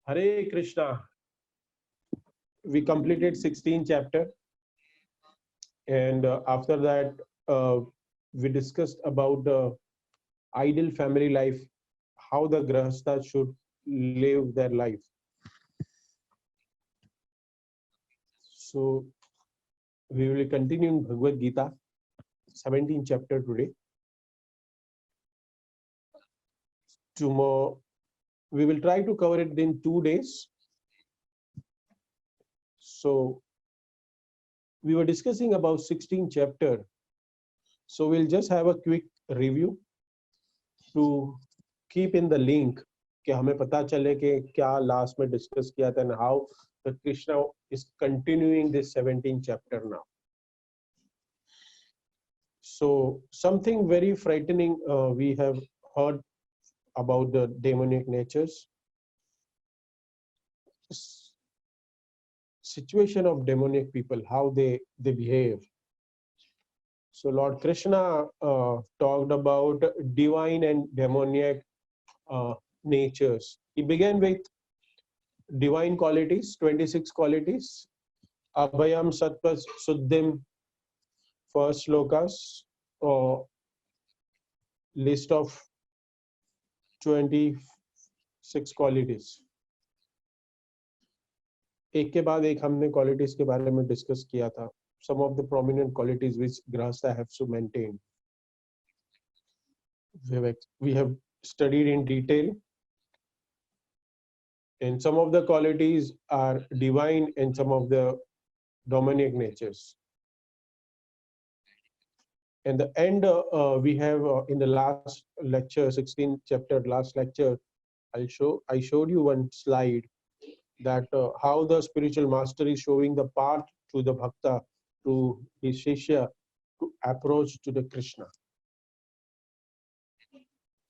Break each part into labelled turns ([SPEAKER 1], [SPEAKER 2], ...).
[SPEAKER 1] Hare Krishna. We completed 16th chapter, and after that, uh, we discussed about the ideal family life, how the grahastha should live their life. So we will continue in Bhagavad Gita, 17th chapter today. Tomorrow, we will try to cover it in 2 days. So we were discussing about 16th chapter. So we'll just have a quick review to keep in the link कि हमें पता चले कि क्या last में discuss किया था and how the Krishna is continuing this 17th chapter now. So something very frightening we have heard about the demonic natures. Situation of demonic people, how they behave. So Lord Krishna talked about divine and demoniac natures. He began with divine qualities, 26 qualities. Abhayam Sattva Suddhim, first slokas, or list of 26 qualities. एक के बाद एक हमने qualities के बारे में discuss किया था. Some of the prominent qualities which grahastha have to maintain. We have studied in detail, and some of the qualities are divine and some of the demonic natures. And the end we have in the last lecture, 16th chapter, last lecture, I showed you one slide that how the spiritual master is showing the path to the bhakta, to his shishya, to approach to the Krishna.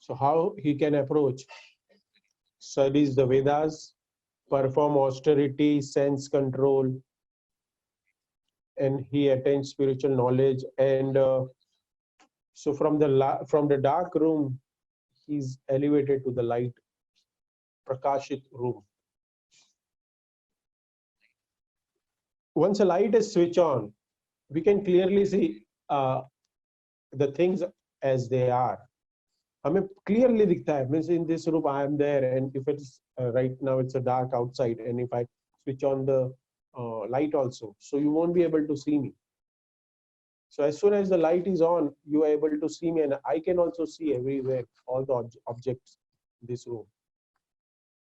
[SPEAKER 1] So how he can approach? Studies the Vedas, perform austerity, sense control, and he attains spiritual knowledge. And so from the dark room, he's elevated to the light, prakashit room. Once a light is switched on, we can clearly see the things as they are. हमें clearly दिखता है. Means in this room I am there, and if it's right now it's a dark outside, and if I switch on the light also, so you won't be able to see me. So as soon as the light is on, you are able to see me, and I can also see everywhere all the objects in this room.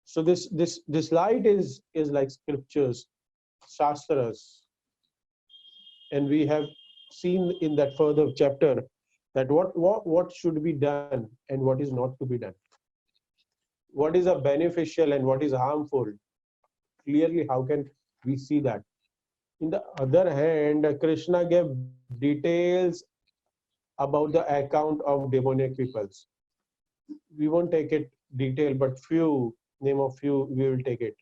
[SPEAKER 1] So this light is like scriptures, shastras, and we have seen in that further chapter that what should be done and what is not to be done. What is a beneficial and what is harmful? Clearly, how can we see that? In the other hand, Krishna gave details about the account of demonic peoples. We won't take it detail, but name of few we will take it.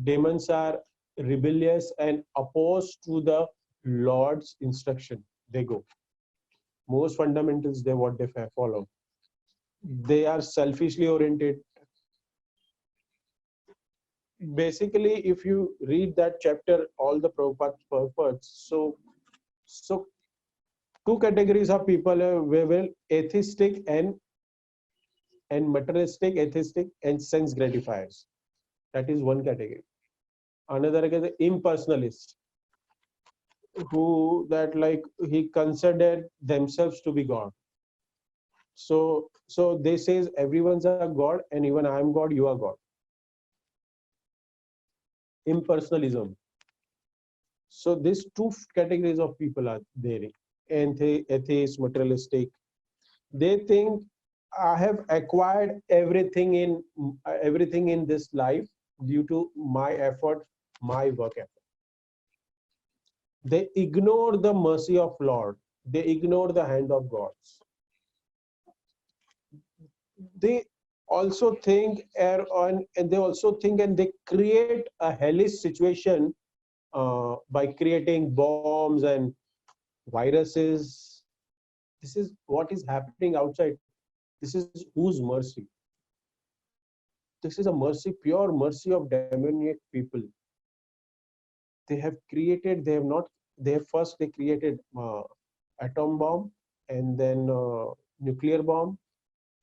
[SPEAKER 1] Demons are rebellious and opposed to the Lord's instruction. They go. Most fundamentals, what they follow. They are selfishly oriented. Basically, if you read that chapter, all the purports, so two categories of people are atheistic and materialistic, atheistic and sense gratifiers. That is one category. Another is the impersonalist, who that like he considered themselves to be God. So they says everyone's a God, and even I am God, you are God. Impersonalism. So these two categories of people are there. Atheist, materialistic. They think I have acquired everything in this life due to my effort, my work effort. They ignore the mercy of Lord. They ignore the hand of God. They also think and they create a hellish situation by creating bombs and viruses. This is what is happening outside. This is whose mercy? this is a mercy, pure mercy of demoniac people. They have created, they have not, they have first they created atom bomb, and then nuclear bomb,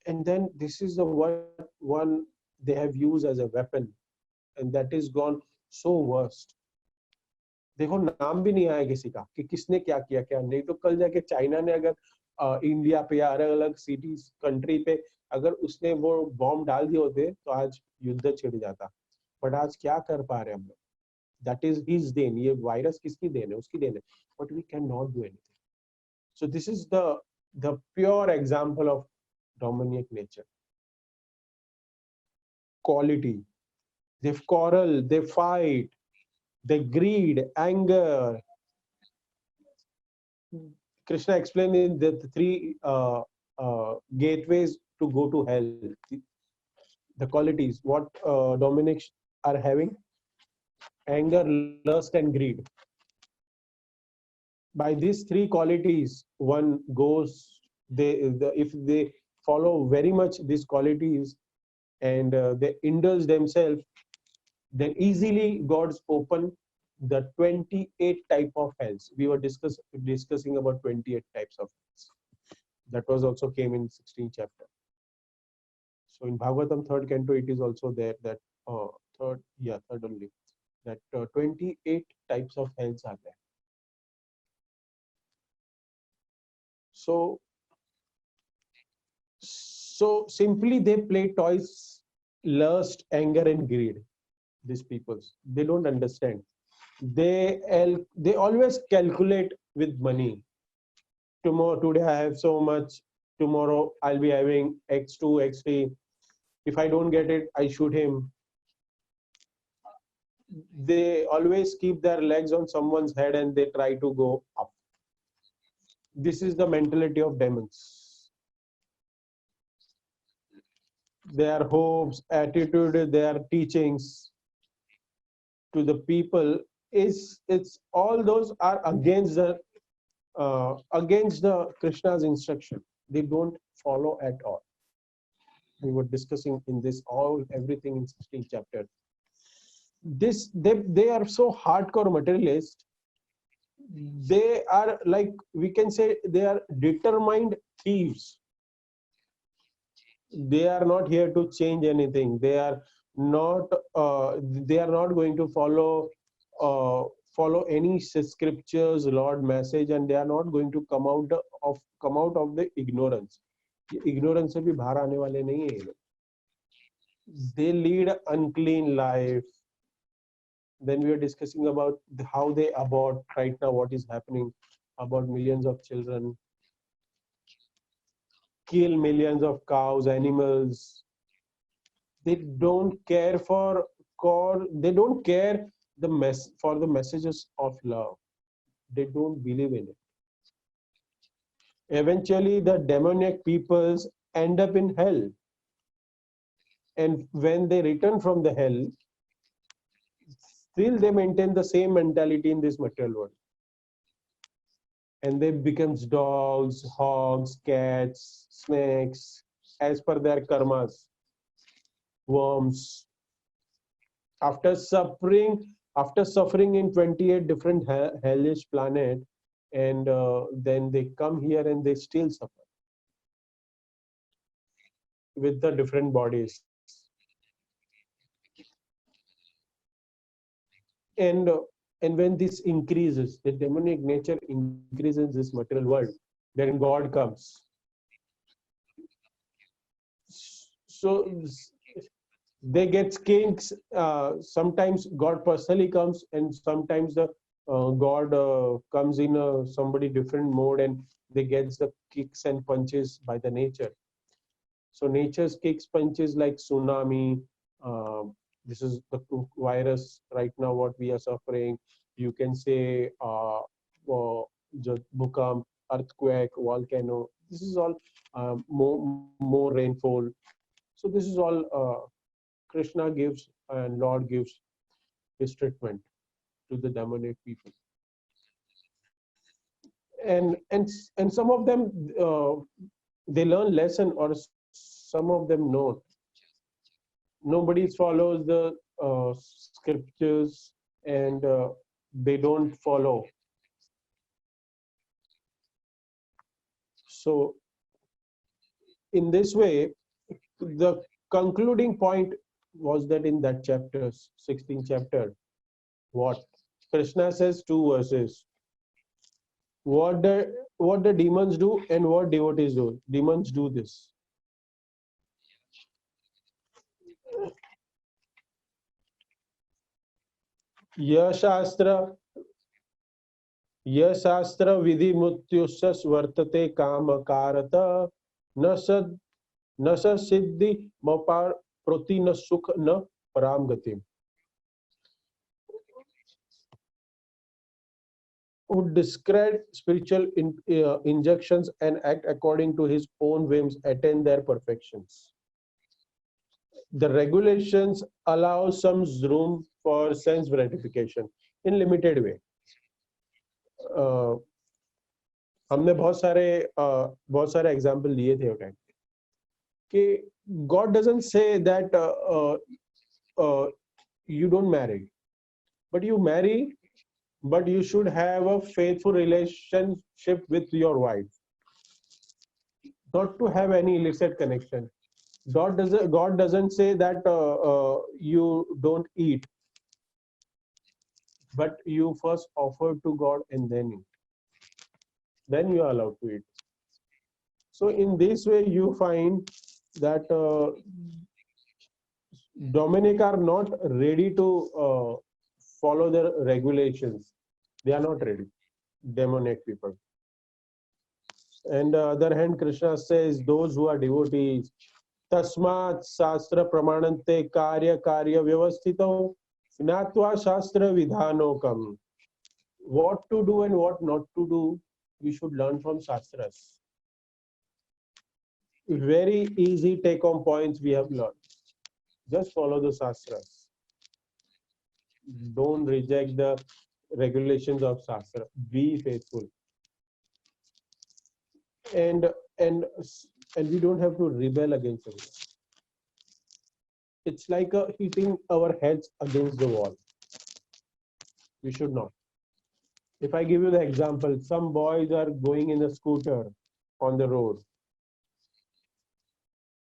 [SPEAKER 1] and then this is the one they have used as a weapon, and that is gone so worst. देखो नाम भी नहीं आया किसी का कि किसने क्या किया क्या नहीं, तो कल जाके चाइना ने अगर इंडिया पे या अलग अलग सिटीज कंट्री पे अगर उसने वो बॉम्ब डाल दिए होते तो आज युद्ध छिड़ जाता। बट आज क्या कर पा रहे हैं हम लोग? दैट इज हिज देन। ये वायरस किसकी देन है? उसकी देन है। But we can not do anything. So this is the pure example of demonic nature. Quality, they quarrel, they fight, they greed, anger. Krishna explained in the three gateways to go to hell. The qualities what Dominics are having: anger, lust, and greed. By these three qualities, one goes. If they follow very much these qualities and they indulge themselves, then easily God's open the 28 type of hells. We were discussing about 28 types of hells. That was also came in 16th chapter. So in Bhagavatam 3rd canto, it is also there that third only, that 28 types of hells are there. So simply they play toys, lust, anger, and greed. These peoples, they don't understand. They always calculate with money. Today I have so much, tomorrow I'll be having x2 x3. If I don't get it, I shoot him. They always keep their legs on someone's head and they try to go up. This is the mentality of demons. Their hopes, attitude, their teachings to the people it's all those are against the Krishna's instruction. They don't follow at all. We were discussing in this everything in 16th chapter. They are so hardcore materialist. They are like, we can say, they are determined thieves. They are not here to change anything. They are not going to follow any scriptures, Lord message, and they are not going to come out of the ignorance. Ignorance से भी बाहर आने वाले नहीं है. They lead unclean life. Then we are discussing about how they abort right now, what is happening, about millions of children, kill millions of cows, animals. They don't care for God. They don't care for the messages of love. They don't believe in it. Eventually, the demoniac peoples end up in hell. And when they return from the hell, still they maintain the same mentality in this material world. And they becomes dogs, hogs, cats, snakes, as per their karmas, worms. After suffering in 28 different hellish planet, and then they come here and they still suffer with the different bodies. And when this increases, the demonic nature increases in this material world, then God comes. So they get kinks. Sometimes God personally comes, and sometimes the God comes in somebody different mode, and they get the kicks and punches by the nature. So nature's kicks, punches like tsunami. This is the virus right now what we are suffering. You can say bhukam, earthquake, volcano. This is all more rainfall. So this is all Krishna gives and Lord gives his treatment to the demonic people. And some of them they learn lesson, or some of them know. nobody follows the scriptures, and they don't follow. So in this way, the concluding point was that in that chapter, 16th chapter, what Krishna says, two verses. What the demons do and what devotees do. Demons do this. यह शास्त्र विधि मुत्युष वर्तते काम कारत न सद न स सिद्धि मपार प्रति न सुख न पराम गति. Who describe spiritual injunctions and act according to his own whims attain their perfections. The regulations allow some room for sense gratification in limited way. हमने बहुत सारे एग्जाम्पल दिए थे टाइम कि God doesn't say that you don't marry, but you marry, but you should have a faithful relationship with your wife, not to have any illicit connection. God doesn't say that you don't eat, but you first offer to God and then eat. Then you are allowed to eat. So in this way, you find that Dominic are not ready to follow the regulations. They are not ready. Demonic people. And the other hand, Krishna says those who are devotees, Tasmat Shastra Pramanante Karya Vyavasthito Gnatva Shastra Vidhanokam. What to do and what not to do, we should learn from Shastras. Very easy take-home points we have learned. Just follow the Shastras. Don't reject the regulations of Shastra. Be faithful. And we don't have to rebel against it. It's like hitting our heads against the wall. We should not. If I give you the example, some boys are going in a scooter on the road.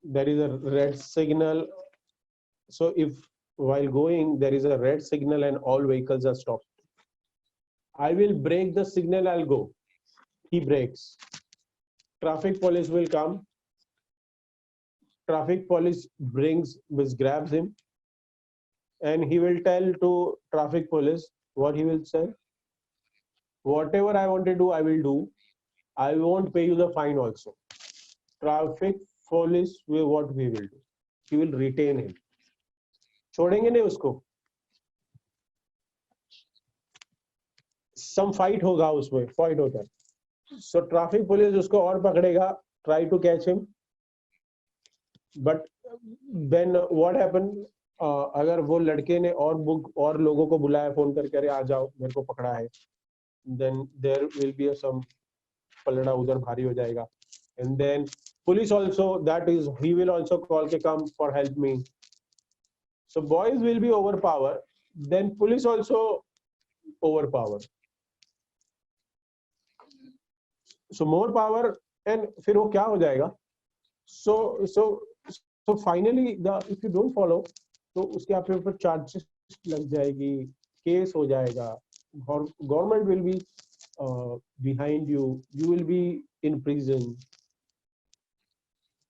[SPEAKER 1] There is a red signal. So if while going, there is a red signal and all vehicles are stopped, I will break the signal, I'll go. He breaks. Traffic police will come. Traffic police grabs him, and he will tell to traffic police what he will say. Whatever I want to do, I will do. I won't pay you the fine also. Traffic police will what we will do. He will retain him. छोड़ेंगे नहीं उसको. Some fight होगा उसमें. Fight होता है. So traffic police उसको और पकड़ेगा. Try to catch him. But then what happened? अगर वो लड़के ने और लोगों को बुलाया फोन करके अरे आ जाओ मेरे को पकड़ा है, then there will be some पलड़ा उधर भारी हो जाएगा. And then police also, that is, he will also call के come for help me. So boys will be overpowered. Then police also overpower. So more power, and फिर वो क्या हो जाएगा? So finally, if you don't follow, तो उसके आपके ऊपर charges लग जाएगी, case हो जाएगा, government will be behind you, you will be in prison.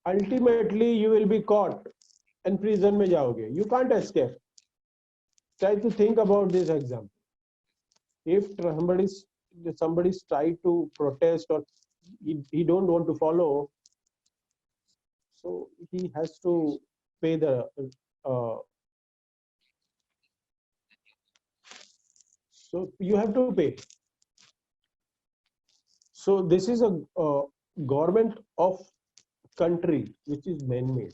[SPEAKER 1] Ultimately, you will be caught and prison में जाओगे. You can't escape. Try to think about this example. If somebody's tried to protest or he don't want to follow, so he has to pay the so you have to pay. So this is a government of country which is man-made,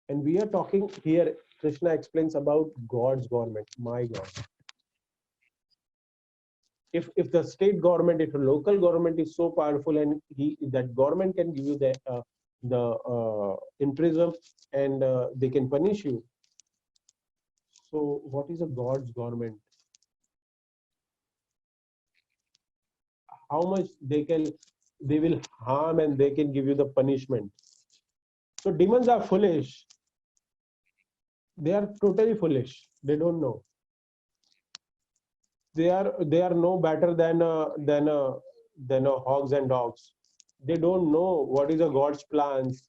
[SPEAKER 1] and we are talking here. Krishna explains about God's government, my God. If the state government, if the local government is so powerful and that government can give you the in prison, and they can punish you. So what is a God's government? How much they will harm, and they can give you the punishment. So demons are foolish. They are totally foolish. They don't know. They are no better than hogs and dogs. They don't know what is a God's plans,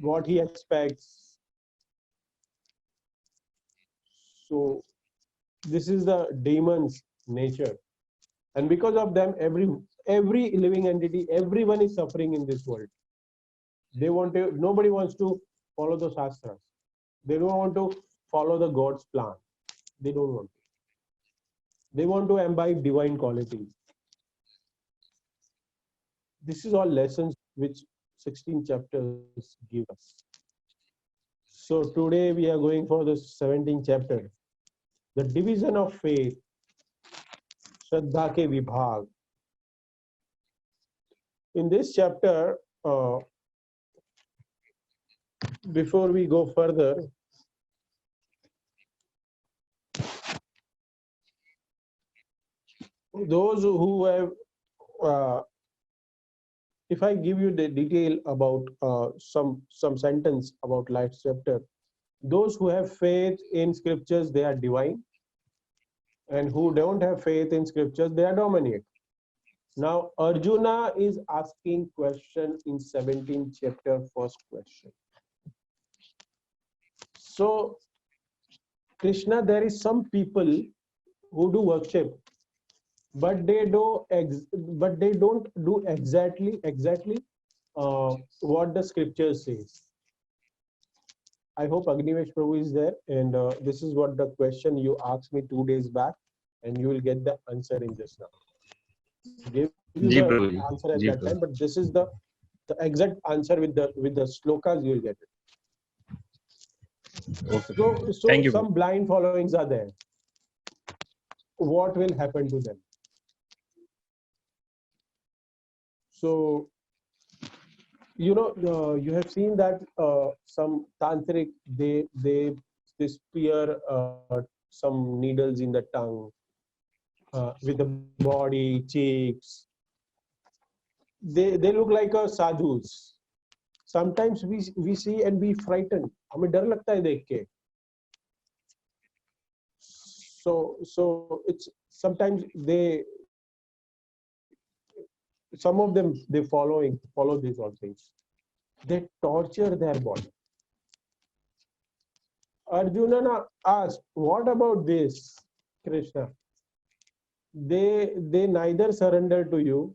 [SPEAKER 1] what He expects. So this is the demon's nature, and because of them, every living entity, everyone is suffering in this world. Nobody wants to follow the shastras. They don't want to follow the God's plan. They don't want to. They want to imbibe divine qualities. This is all lessons which 16 chapters give us. So today we are going for the 17th chapter, the division of faith, Shraddha ke Vibhag. In this chapter, before we go further, those who have, if I give you the detail about some sentence about last chapter, those who have faith in scriptures, they are divine, and who don't have faith in scriptures, they are demoniac. Now Arjuna is asking question in 17th chapter, first question. So Krishna, there is some people who do worship, but they don't do exactly what the scripture says. I hope Agnivesh Prabhu is there, and this is what the question you asked me 2 days back, and you will get the answer in just now. Give you the answer at that time, but this is the exact answer with the slokas. You will get it. Okay. So some blind followings are there. What will happen to them? So, you know, you have seen that some tantric, they spear some needles in the tongue, with the body, cheeks. They look like sadhus. Sometimes we see and be frightened. हमें डर लगता है देख के. So it's sometimes some of them they follow these all things. They torture their body. Arjuna asked, what about this, Krishna? They neither surrender to you,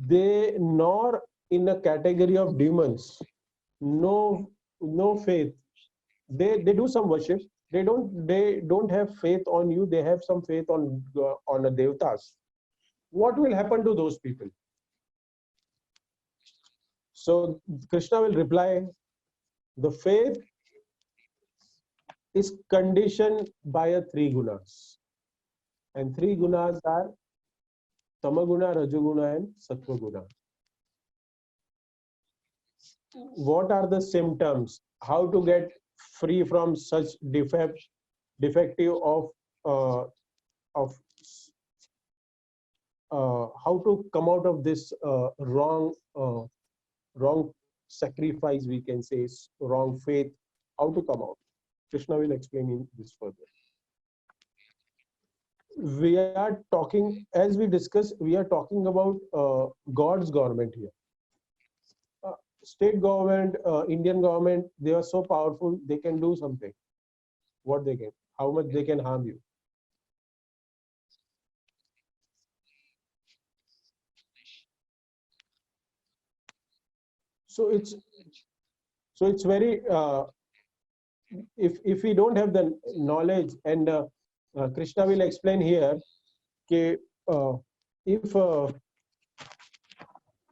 [SPEAKER 1] they nor in a category of demons. No faith. They do some worship. They don't have faith on you. They have some faith on the devtas. What will happen to those people? So Krishna will reply, the faith is conditioned by a 3 gunas. And 3 gunas are Tamaguna, Rajoguna, and Sattva-guna. What are the symptoms? How to get free from such defective of how to come out of this wrong sacrifice, we can say, wrong faith, how to come out. Krishna will explain in this further. We are talking, as we discussed, we are talking about God's government here. State government, Indian government, they are so powerful, they can do something. What they can, how much they can harm you. So it's very, if we don't have the knowledge, and Krishna will explain here, if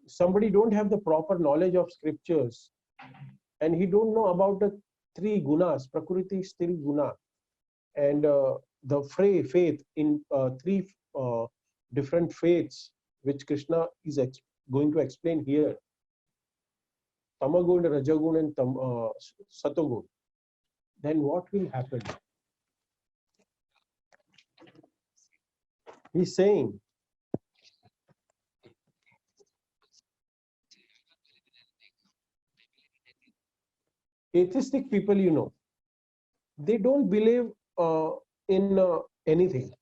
[SPEAKER 1] somebody don't have the proper knowledge of scriptures, and he don't know about the 3 gunas, Prakriti, Sthil, Guna, and the faith in 3 different faiths which Krishna is going to explain here, Tamagun, Rajagun, and Satogun, then what will happen? He's saying, atheistic people, they don't believe in anything,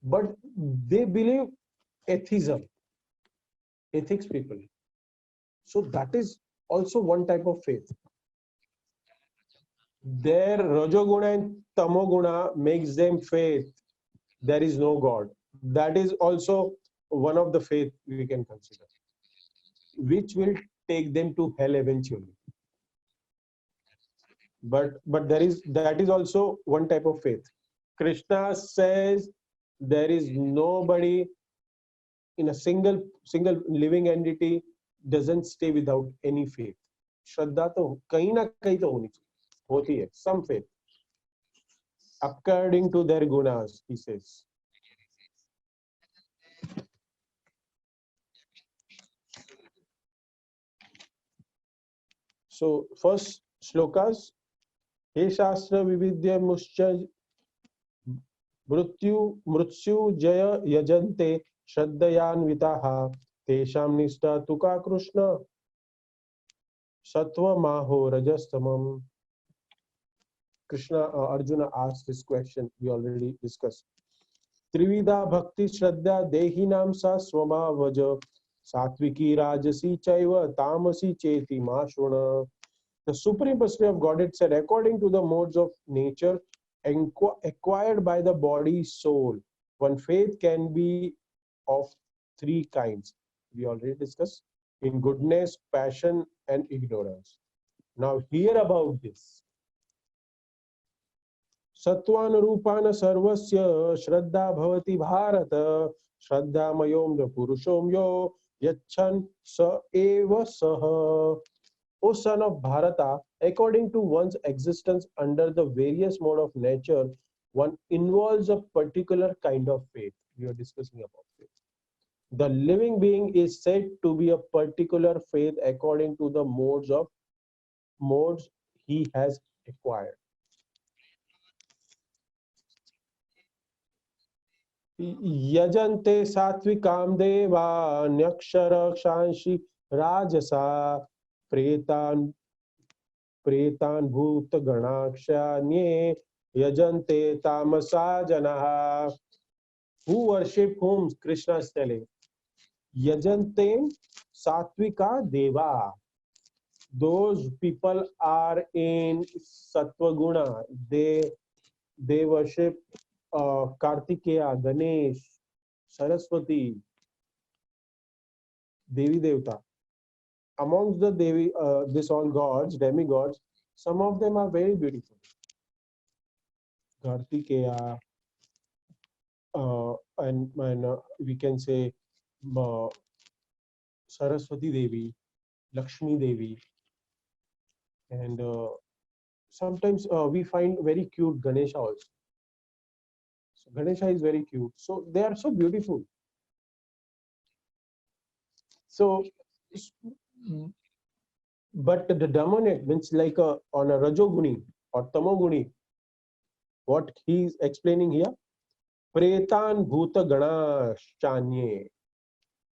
[SPEAKER 1] but they believe atheism, ethics people. So that is also one type of faith. Their Rajoguna and Tamoguna makes them faith there is no God. That is also one of the faith we can consider, which will take them to hell eventually. But that is also one type of faith. Krishna says there is nobody in a single living entity doesn't stay without any faith. श्रद्धा तो कहीं ना कहीं तो होती है, some faith according to their gunas, he says. So first shlokas, हे शास्त्र विविध्य मुश्च मृत्यु जय यजन्ते श्रद्धयान्विताः तेषां निष्ठा तु का Krishna सत्वमाहो रजस्तमम्. Krishna, Arjuna asked this question, we already discussed. Trivida bhakti shraddha dehinam sa swama vaja satviki rajasi chaiva tamasi cheti ma shruna. The Supreme Personality of Godhead said, according to the modes of nature acquired by the body soul, one faith can be of three kinds. We already discussed, in goodness, passion, and ignorance. Now hear about this. सत्वानुरूपान सर्वस्य श्रद्धा भवति भारत श्रद्धामयोम पुरुषोम यो यच्छन स एव सह. O son of Bharata, according to one's existence under the various mode of nature, one involves a particular kind of faith. We are discussing about faith. The living being is said to be a particular faith according to the modes he has acquired. यजन्ते सात्विकाम देवा न्यक्षरक्षांसि राजसा प्रेतान् भूतगणाक्षान्ये यजन्ते तामसा जनाः. Who worship whom? Krishna is telling. Yajante satvika deva. Those people are in sattva guna. They worship Kartikeya, Ganesh, Saraswati, Devi Devta. Amongst the Devi, this all gods, demigods, some of them are very beautiful. Kartikeya, and we can say Saraswati Devi, Lakshmi Devi, and sometimes we find very cute Ganesha also. So Ganesha is very cute. So they are so beautiful. So, but the demonic means like on a Rajoguni or Tamoguni, what he is explaining here, प्रेतान भूत गणाश्चान्ये,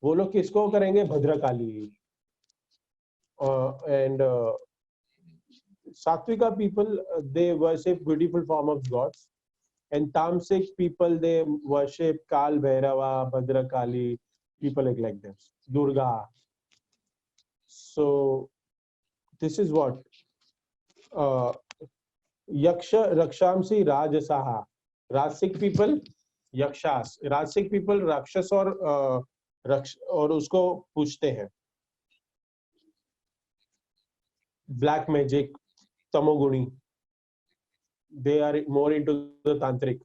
[SPEAKER 1] वो लोग किसको करेंगे? Bhadrakali. And Satvika people, they worship beautiful form of gods, and Tamasic people, they worship Kal Bhairava, Bhadrakali, people like this, Durga. So this is what Yaksha Rakshamsi Rajasaha. Rasic people Yakshas. Rasic people Rakshas और उसको पूछते हैं. Black magic, Tamoguni. They are more into the tantric.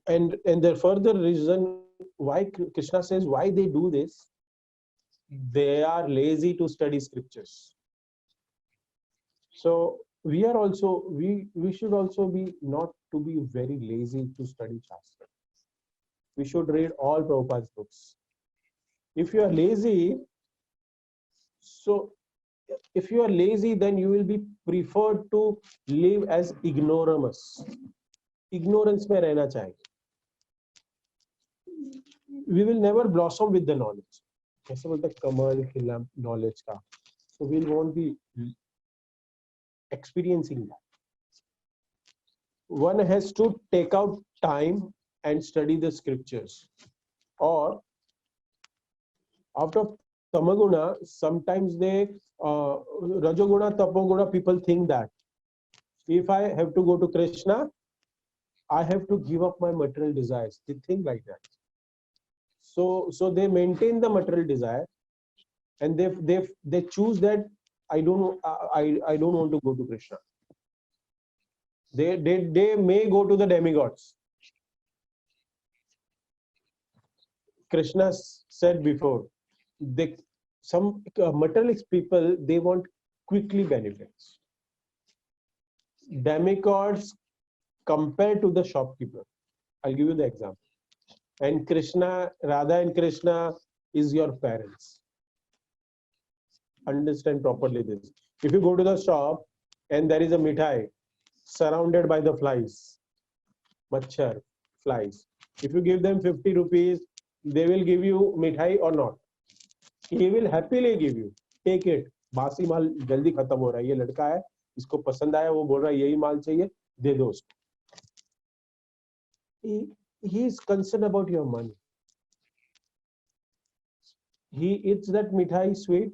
[SPEAKER 1] And the further reason why Krishna says why they do this, they are lazy to study scriptures. So we are also we should also be not to be very lazy to study Shastra. We should read all Prabhupada's books. If you are lazy, so if you are lazy, then you will be preferred to live as ignoramus. Ignorance में रहना चाहिए. We will never blossom with the knowledge. ऐसे बोलते कमल खिला knowledge का. So we won't be experiencing that. One has to take out time and study the scriptures. Or out of tamaguna, sometimes they rajoguna, tapoguna, people think that if I have to go to Krishna, I have to give up my material desires. They think like that. So they maintain the material desire, and they choose that I don't want to go to Krishna. They may go to the demigods. Krishna said before, some materialist people, they want quickly benefits. Demigods compared to the shopkeeper. I'll give you the example. And Krishna, Radha and Krishna is your parents. Understand properly this. If you go to the shop and there is a mithai surrounded by the flies, machhar, flies. If you give them 50 rupees, they will give you mithai or not? He will happily give you. Take it. बासी माल जल्दी खत्म हो रहा है. ये लड़का है, इसको पसंद आया, वो बोल रहा है यही माल चाहिए, दे दो उसको. He is concerned about your money. He eats that mithai sweet,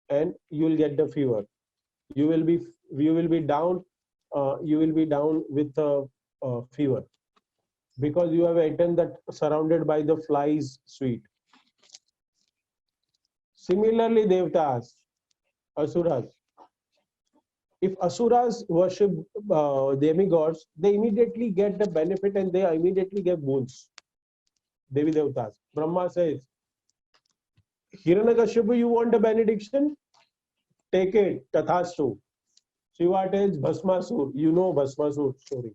[SPEAKER 1] and you will get the fever. You will be down. You will be down with fever because you have eaten that surrounded by the flies sweet. Similarly, devtas, asuras. If asuras worship demigods, they immediately get the benefit and they immediately get boons. Devi devtas. Brahma says, Hiranyakashipu, you want a benediction? Take it. Tathastu. Shiva tells Bhasmasur. You know Bhasmasur story.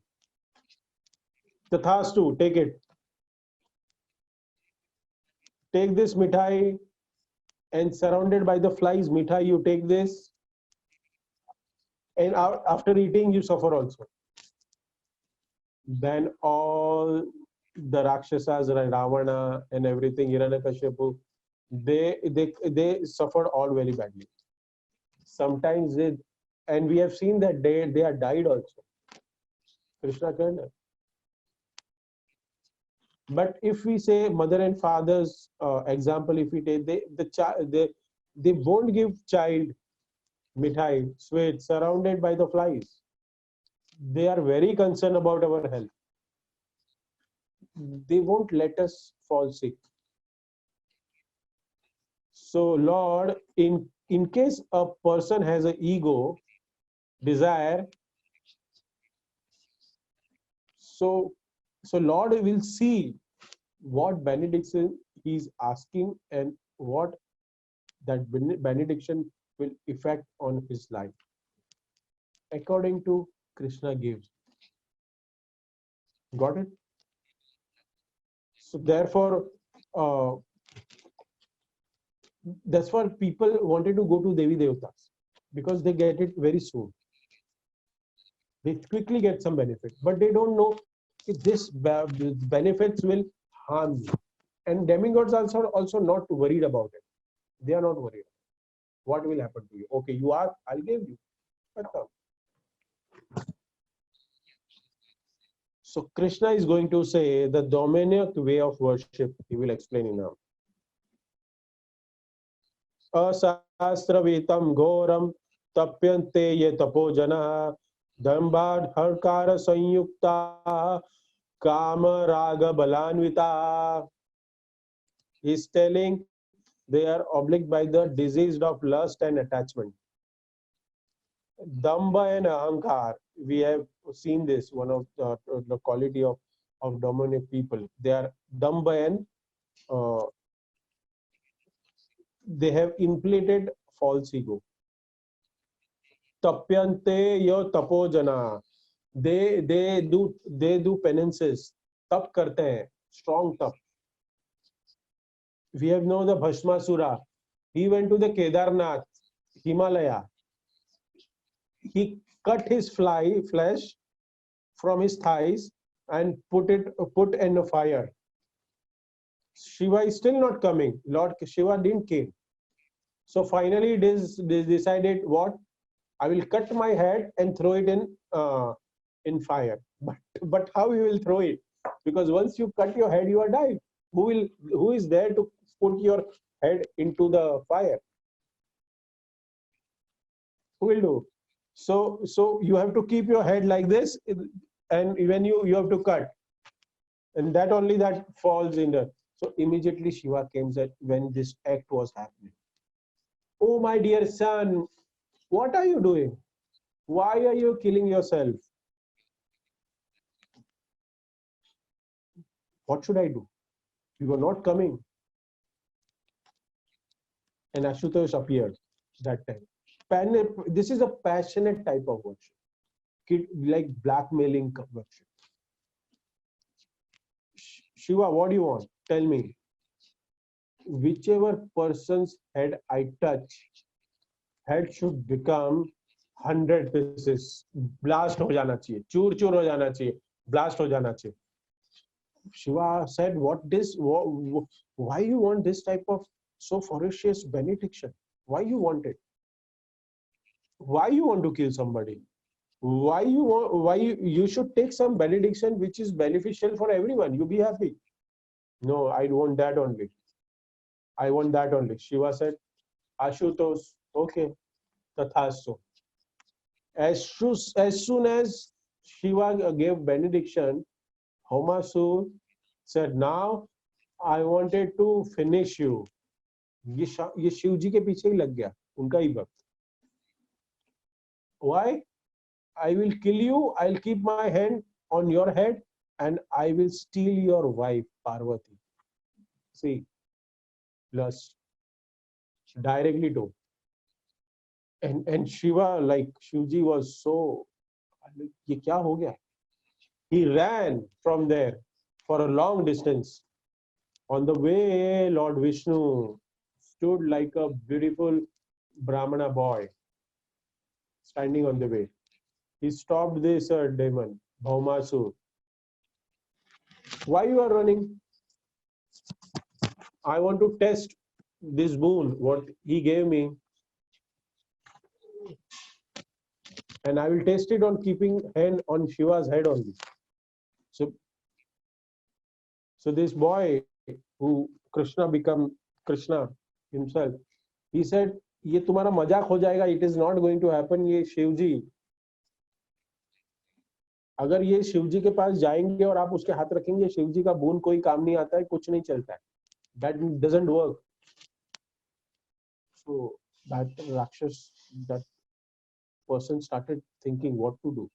[SPEAKER 1] Tathastu. Take it. Take this mithai, and surrounded by the flies, mithai, you take this. And after eating, you suffer also. Then all the Rakshasas, Ravana and everything, Hiranyakashipu, they suffered all very badly. Sometimes and we have seen that they are died also. Krishna can. But if we say mother and father's example, if we take they won't give child mithai, sweet, surrounded by the flies. They are very concerned about our health. They won't let us fall sick. So Lord, in case a person has an ego, desire, so Lord will see what benediction he is asking and what that benediction will effect on his life according to Krishna gives. Got it? So therefore, that's why people wanted to go to Devi Devtas, because they get it very soon. They quickly get some benefit, but they don't know if this benefits will harm you. And demigods are also not worried about it. They are not worried. What will happen to you? Okay, you ask, I'll give you. So Krishna is going to say the dominant way of worship. He will explain it now. Asasravitam ghoram tapyante ye tapojana dambad harkara sanyukta kama raga balanvita. He is telling they are obliged by the disease of lust and attachment. Damba and ahankar, we have seen this, one of the quality of dominant people. They are damba and they have inflated false ego. Tapyante yo tapojana. They do penances. Tap karte hain, strong tap. We have known the Bhashmasura. He went to the Kedarnath, Himalaya. He cut his flesh from his thighs and put in a fire. Shiva is still not coming. Lord Shiva didn't came. So finally, they decided what? I will cut my head and throw it in fire. But how you will throw it? Because once you cut your head, you are died. Who is there to put your head into the fire? Who will do? So you have to keep your head like this, and when you have to cut, and that only that falls in the. So immediately Shiva came that when this act was happening. Oh my dear son, what are you doing? Why are you killing yourself? What should I do? You are not coming. And Ashutosh appeared that time. This is a passionate type of worship, like blackmailing worship. Shiva, what do you want? Tell me. Whichever person's head I touch, head should become 100 pieces. Blast हो जाना चाहिए, चूर चूर हो जाना चाहिए, blast हो जाना चाहिए. Shiva said, why you want this type of so ferocious benediction? Why you want it? Why you want to kill somebody? Why you should take some benediction which is beneficial for everyone? You be happy. No, I want that only. I want that only. Shiva said, Ashutosh, okay, tathastu. As soon as Shiva gave benediction, Bhaumasura said, now I wanted to finish you. ये शिव जी के पीछे ही लग गया, उनका ही भक्त. Why? I will kill you, I'll keep my hand on your head and I will steal your wife, Parvati. See, lust. Directly to. And Shiva, like Shivji was so, ये क्या हो गया? He ran from there for a long distance. On the way, Lord Vishnu stood like a beautiful Brahmana boy standing on the way. He stopped this demon, Bhaumasura. Why you are running? I want to test this boon, what he gave me. And I will test it on keeping hand on Shiva's head only. So this boy who Krishna become Krishna himself, he said, ये तुम्हारा मजाक हो जाएगा, it is not going to happen. ये शिवजी, अगर ये शिवजी के पास जाएंगे और आप उसके हाथ रखेंगे, शिवजी का बून कोई काम नहीं आता है, कुछ नहीं चलता है. That doesn't work. So that Rakshas, that person started thinking what to do.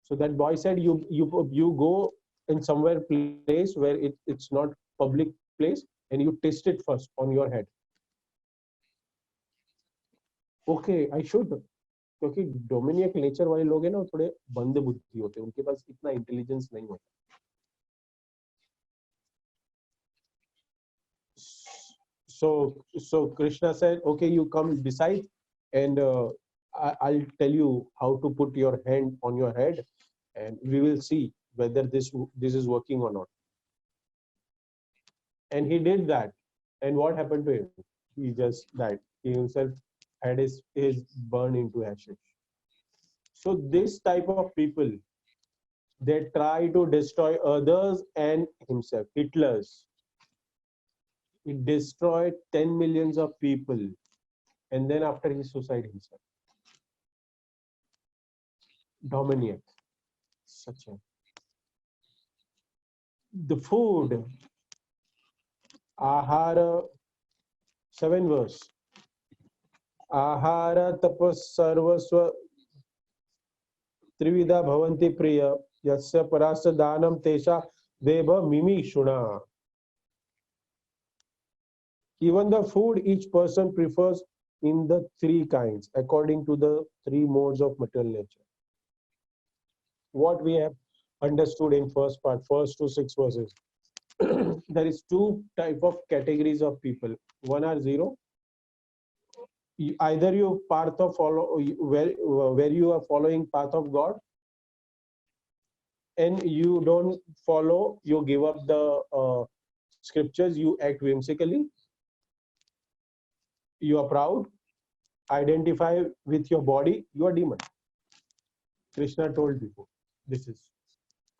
[SPEAKER 1] So that boy said, you go in somewhere place where it's not public place and you test it first on your head. Okay, I should. क्योंकि डोमिनियक nature वाले लोग हैं ना, थोड़े बंद बुद्धि होते हैं, उनके पास इतना इंटेलिजेंस नहीं होता. So Krishna said, okay, you come beside and I'll tell you how to put your hand on your head and we will see whether this is working or not. And he did that. And what happened to him? He just died. He himself had his burned into ashes. So this type of people, they try to destroy others and himself. Hitler's. He destroyed 10 millions of people. And then after he suicide himself. Dominic. Such a. The food. Ahara. 7 verse. Ahara tapas sarvasva Trivida bhavanti priya yasya parasa danam tesha deva mimi shuna. Even the food each person prefers in the 3 kinds according to the 3 modes of material nature. What we have understood in first part, first to 6 verses. there is two type of categories of people. One are zero. Either you path of follow where you are following path of God, and you don't follow, you give up the scriptures, you act whimsically, you are proud, identify with your body, you are demon. Krishna told before. This is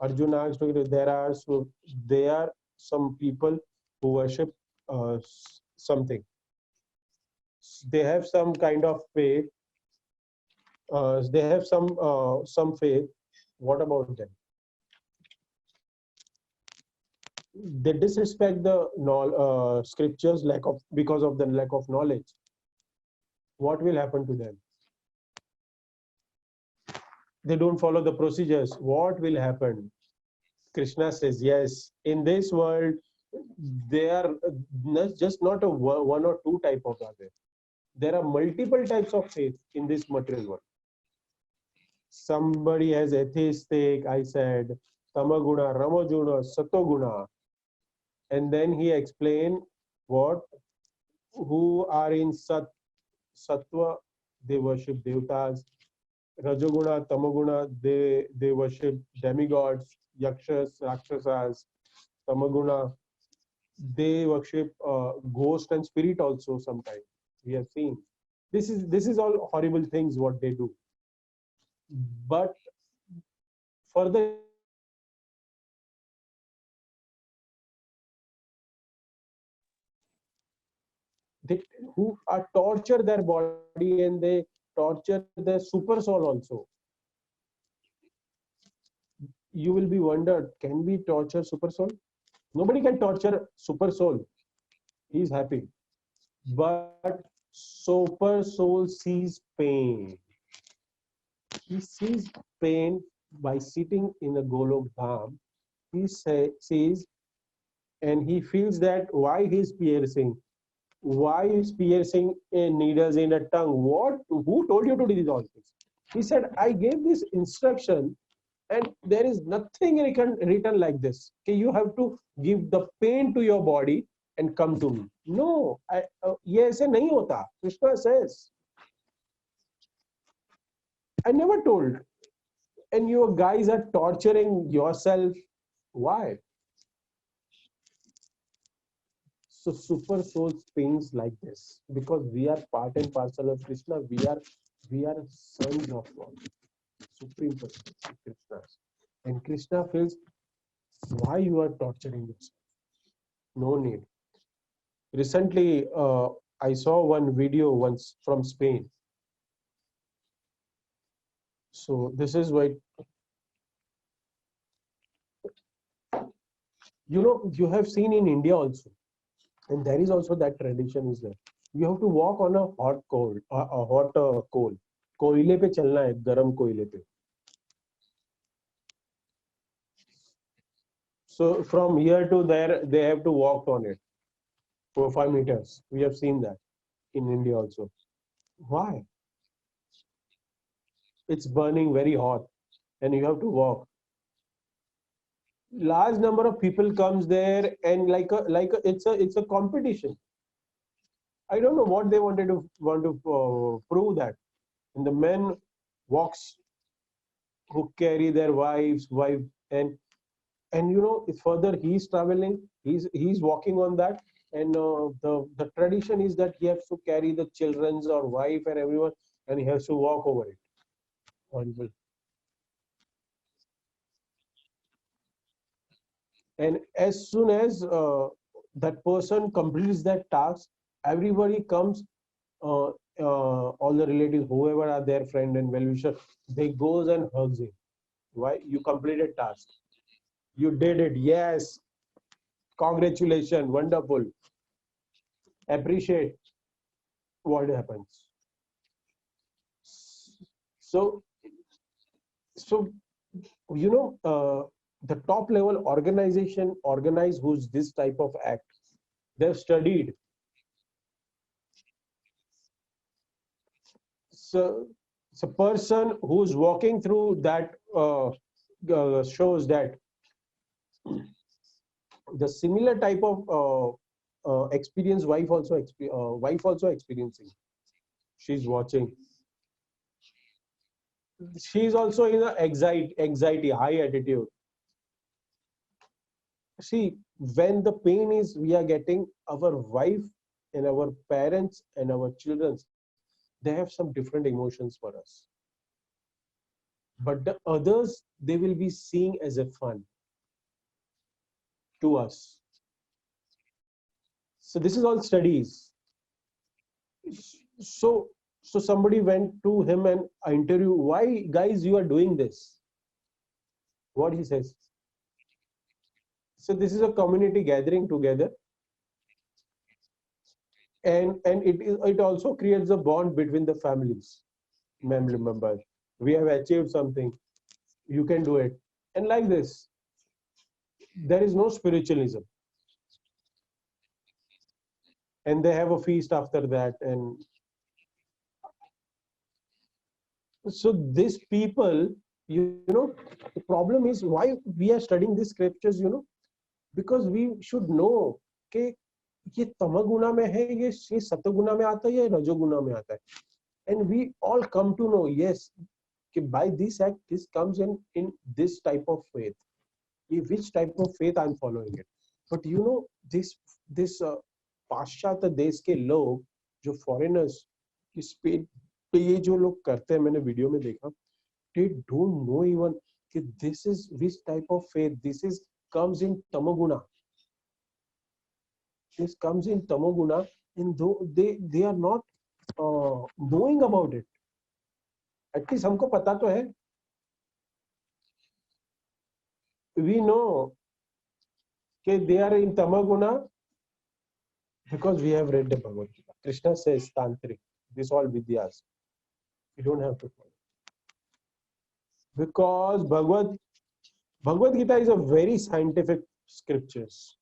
[SPEAKER 1] Arjuna asked, there are some people who worship something. They have some kind of faith. They have some faith. What about them? They disrespect the scriptures because of the lack of knowledge. What will happen to them? They don't follow the procedures. What will happen? Krishna says, yes, in this world, there are just not a one or two type of are there. There are multiple types of faith in this material world. Somebody has atheistic, I said, tamaguna, ramajuna, satoguna. And then he explained what? Who are in sattva, they worship devtas. Rajoguna, tamaguna, they worship demigods, yakshas, rakshasas. Tamaguna, they worship ghost and spirit also sometimes. We have seen. This is all horrible things what they do. But further, they who are torture their body and they torture their super soul also. You will be wondered, can we torture super soul? Nobody can torture super soul. He is happy. But super soul sees pain. He sees pain by sitting in a Golok Dham. He sees and he feels that why he's piercing. Why is piercing needles in a tongue? What? Who told you to do all this? He said, I gave this instruction and there is nothing written like this. Okay, you have to give the pain to your body and come to me. No, ये ऐसे नहीं होता. Krishna says, I never told. And you guys are torturing yourself. Why? So super soul pains like this because we are part and parcel of Krishna. We are sons of God, Supreme Personality, Krishna. And Krishna feels why you are torturing yourself. No need. Recently, I saw one video once from Spain. So this is why, you have seen in India also, and there is also that tradition is there. You have to walk on a hot coal, a hot coal. कोयले पे चलना है, गरम कोयले पे. So from here to there, they have to walk on it for 5 meters. We have seen that in India also. Why? It's burning very hot, and you have to walk. Large number of people comes there, and it's a competition. I don't know what they want to prove that. And the men walks who carry their wife, and further he's traveling, he's walking on that, and the tradition is that he has to carry the children's or wife and everyone, and he has to walk over it. Horrible. And as soon as that person completes that task, everybody comes, all the relatives, whoever are their friend and well-wisher, they goes and hugs him. Why? You completed task. You did it. Yes. Congratulations. Wonderful. Appreciate what happens. So, so the top level organization organize who's this type of act. They've studied. So, it's a person who's walking through that shows that The similar type of experience wife also experiencing. She's watching. She's also in a anxiety, high attitude. See, when the pain is we are getting, our wife and our parents and our children, they have some different emotions for us. But the others, they will be seeing as a fun to us. So this is all studies. So somebody went to him and interview, why guys you are doing this? What he says. So this is a community gathering together, and it also creates a bond between the families, family members. We have achieved something. You can do it, and like this, there is no spiritualism, and they have a feast after that, and so these people, you know, the problem is why we are studying these scriptures, you know, because we should know कि ये तमगुना में है, ये सतगुना में आता है, ये रजोगुना में आता है, and we all come to know, yes, कि by this act this comes in this type of faith, which type of faith I'm following it. But you know, this पाश्चात्य देश के लोग, जो foreigners, इस पे ये जो लोग करते हैं, मैंने वीडियो में देखा, they don't know even कि this is which type of faith, this is comes in tamoguna, this comes in tamoguna, and though they are not knowing about it. At least हमको पता तो है, we know कि they are in tamoguna because we have read the Bhagavad Gita. Krishna says tantric, this all vidyas, you don't have to follow, because Bhagavad Gita is a very scientific scriptures,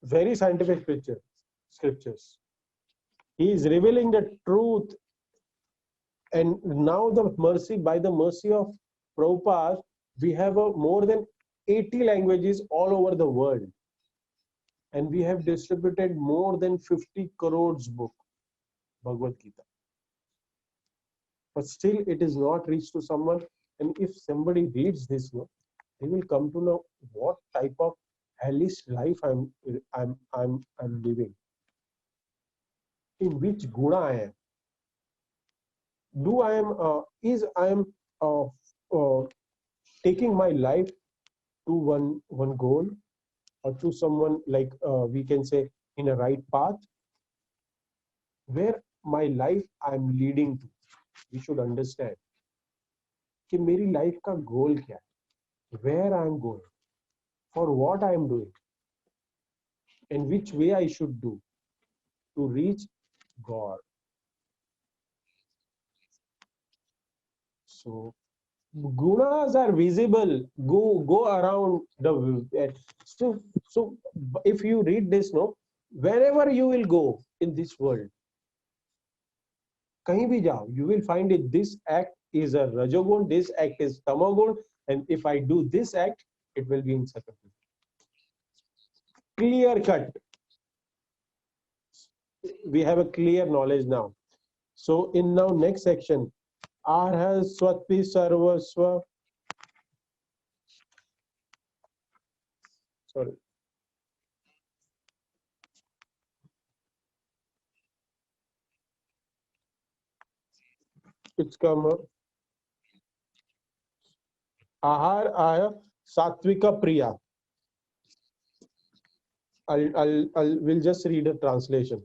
[SPEAKER 1] very scientific scriptures. He is revealing the truth, and now by the mercy of Prabhupada, we have more than 80 languages all over the world, and we have distributed more than 50 crores book Bhagavad Gita. But still it is not reached to someone, and if somebody reads this, no, they will come to know what type of hellish life I'm living, in which guna I am. Do I am taking my life to one goal, or to someone, like we can say, in a right path, where my life I am leading to. We should understand कि मेरी life का goal क्या है, where I am going, for what I am doing, and which way I should do to reach God. So gunas are visible, go around the. So if you read this, no, wherever you will go in this world, कहीं भी जाओ, you will find it, this act is a rajogun, this act is tamogun, and if I do this act, it will be in such a way. Clear cut. We have a clear knowledge now. So in now next section, Arha Swatpi Sarvasva. Sorry. It's come up. Ahar Aya Satvika Priya. We'll just read a translation.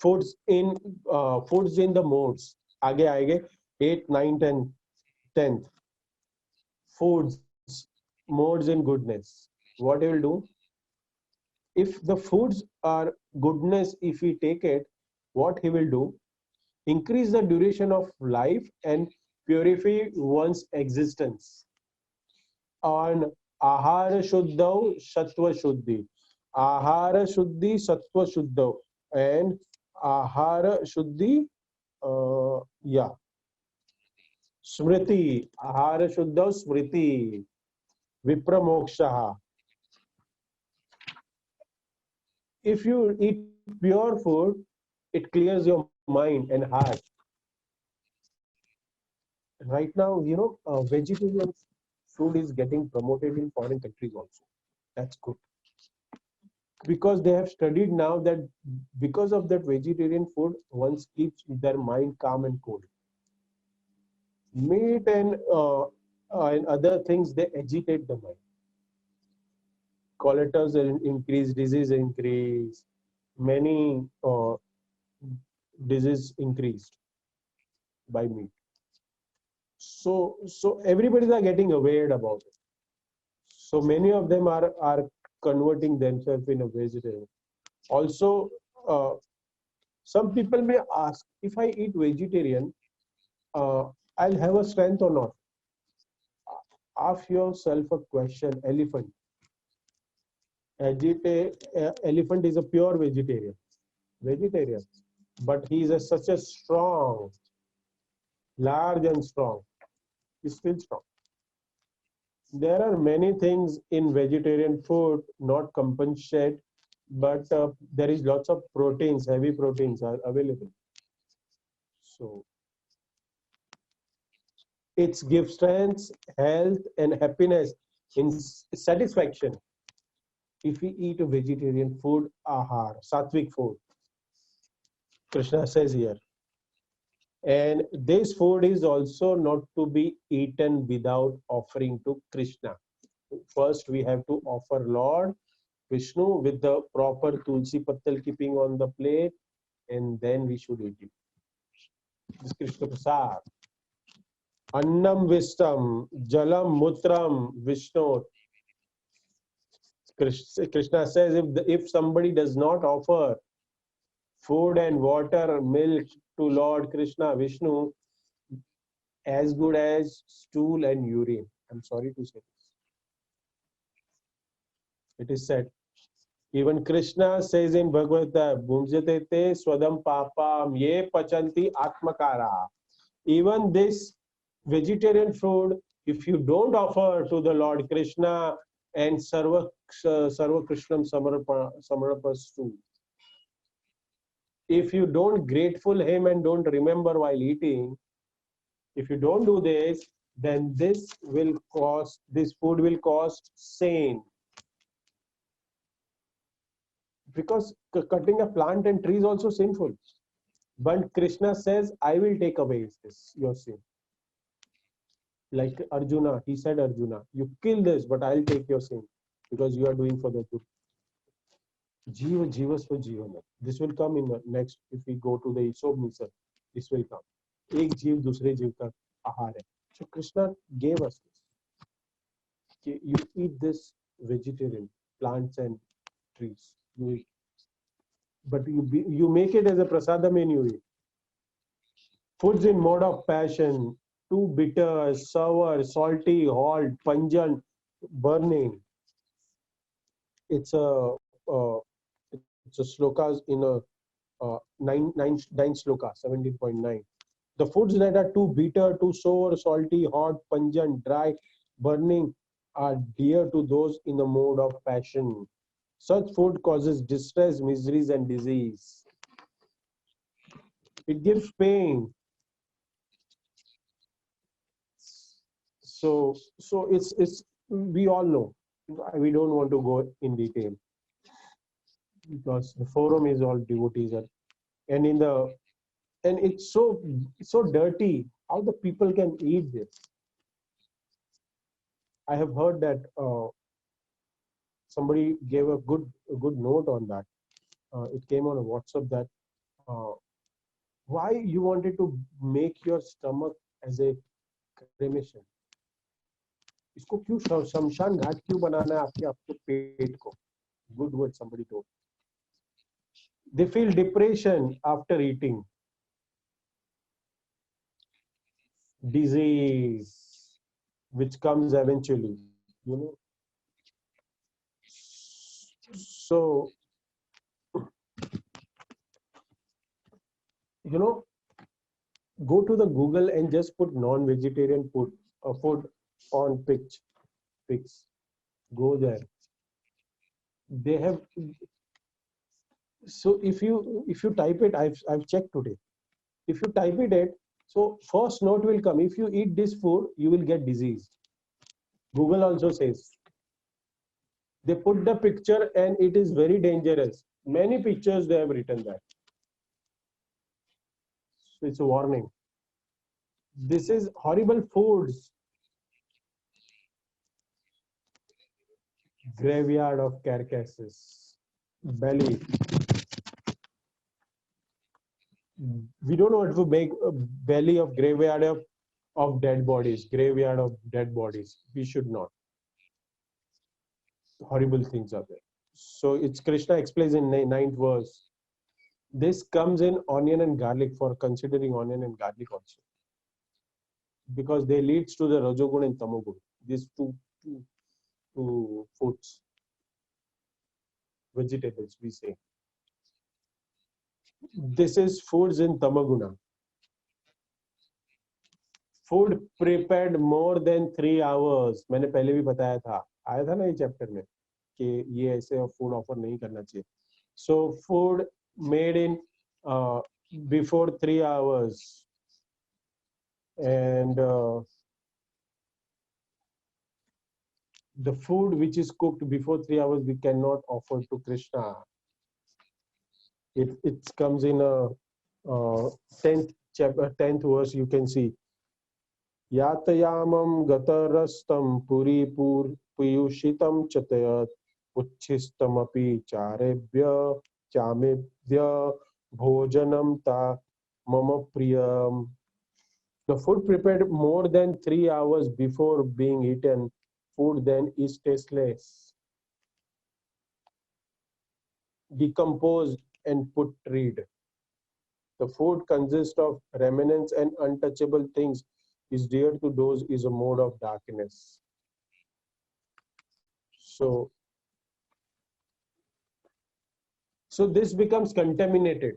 [SPEAKER 1] Foods in the modes. आगे आएंगे 8, 9, 10, 10th. Foods, modes in goodness. What he will do? If the foods are goodness, if we take it, what he will do? Increase the duration of life and purify one's existence. On Ahara Shuddha, Sattva Shuddhi. Ahara Shuddhi, Sattva Shuddha. And Ahara Shuddhi, yeah. Smriti, ahara shuddha smriti, vipramoksha. If you eat pure food, it clears your mind and heart. Right now, vegetarian food is getting promoted in foreign countries also. That's good, because they have studied now that because of that vegetarian food, one keeps their mind calm and cool. Meat and other things, they agitate the mind. Cholesterol increase, disease increase, many disease increased by meat. So everybody are getting aware about it. So many of them are converting themselves in a vegetarian. Also, uh, some people may ask, if I eat vegetarian, I'll have a strength or not? Ask yourself a question. Elephant is a pure vegetarian, but he is such a strong, large and strong. He's still strong. There are many things in vegetarian food not compensate, but there is lots of proteins, heavy proteins are available. So it gives strength, health, and happiness in satisfaction. If we eat a vegetarian food, ahar, sattvic food, Krishna says here. And this food is also not to be eaten without offering to Krishna. First, we have to offer Lord Vishnu with the proper tulsi pattal keeping on the plate, and then we should eat it. This is Krishna Prasad. Annam Vistam, Jalam Mutram Vishnu. Krishna says if somebody does not offer food and water, milk to Lord Krishna, Vishnu, as good as stool and urine. I'm sorry to say this. It is said. Even Krishna says in Bhagavad Gita, Bhumjatete swadam papam ye pachanti atmakara. Even this vegetarian food, if you don't offer to the Lord Krishna and Sarva Krishnam Samarapastu, if you don't grateful him and don't remember while eating, if you don't do this, then this food will cost sin. Because cutting a plant and tree is also sinful. But Krishna says, I will take away your sin. Like Arjuna, he said, Arjuna, you kill this, but I'll take your sin because you are doing for the good. Jiva, jivas for jivan. This will come in the next, if we go to the Isopnisad, this will come. Ek jeev dusre jeev ka ahar hai. So Krishna gave us this. You eat this vegetarian, plants and trees. You eat. But you make it as a prasadam and you eat. Foods in mode of passion, too bitter, sour, salty, hot, pungent, burning. It's a slokas in a nine sloka, 17.9. The foods that are too bitter, too sour, salty, hot, pungent, dry, burning are dear to those in the mode of passion. Such food causes distress, miseries, and disease. It gives pain. So it's we all know. We don't want to go in detail because the forum is all devotees and it's so dirty. How the people can eat this? I have heard that somebody gave a good note on that. It came on a WhatsApp that uh, why you wanted to make your stomach as a cremation. इसको क्यों शमशान घाट क्यों बनाना है आपके पेट को? Good word somebody told. They feel depression after eating. Disease, which comes eventually, So, Go to the Google and just put non-vegetarian food on pics. Go there. They have. So if you type it, I've checked today. If you type it, so first note will come. If you eat this food, you will get disease. Google also says. They put the picture and it is very dangerous. Many pictures they have written that. So it's a warning. This is horrible foods. Graveyard of carcasses. Belly. We don't want to make a belly of graveyard of dead bodies. Graveyard of dead bodies. We should not. Horrible things are there. So it's Krishna explains in ninth verse. This comes in onion and garlic, for considering onion and garlic also, because they leads to the Rajogun and Tamogun. These two foods, vegetables we say. This is foods in Tamaguna. Food prepared more than 3 hours. मैंने पहले भी बताया था, आया था ना ये chapter में कि ये ऐसे फूड ऑफर नहीं करना चाहिए. So food made in before 3 hours, and the food which is cooked before 3 hours we cannot offer to Krishna. It comes in a 10th chapter, 10th verse. You can see Yatayamam gatarastam puri puyushitam chatayat uchchistamapi charebhya chamebhya bhojanam ta mama priyam. The food prepared more than 3 hours before being eaten, food then is tasteless, decomposed and putrid. The food consists of remnants and untouchable things, is dear to those, is a mode of darkness. So this becomes contaminated.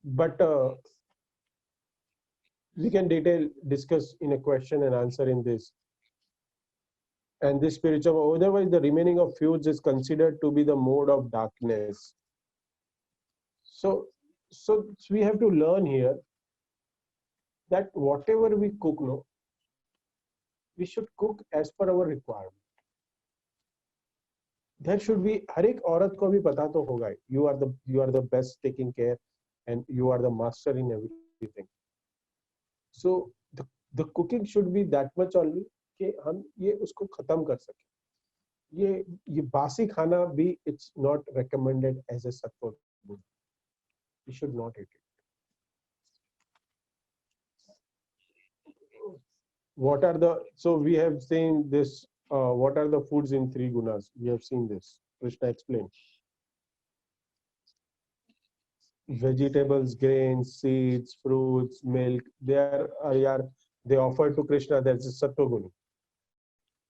[SPEAKER 1] But we can discuss in a question and answer in this. And this spiritual, otherwise the remaining of foods is considered to be the mode of darkness. So we have to learn here that whatever we cook, no, we should cook as per our requirement. There should be, हर एक औरत को भी पता तो होगा, you are the best taking care and you are the master in everything. So the cooking should be that much only कि हम ये उसको खत्म कर सके. ये बासी खाना भी, it's not recommended as a sattva. We should not eat it. What are the, so we have seen this, what are the foods in 3 gunas? We have seen this. Krishna explained. Vegetables, grains, seeds, fruits, milk, they offer to Krishna. That's a sattva guni.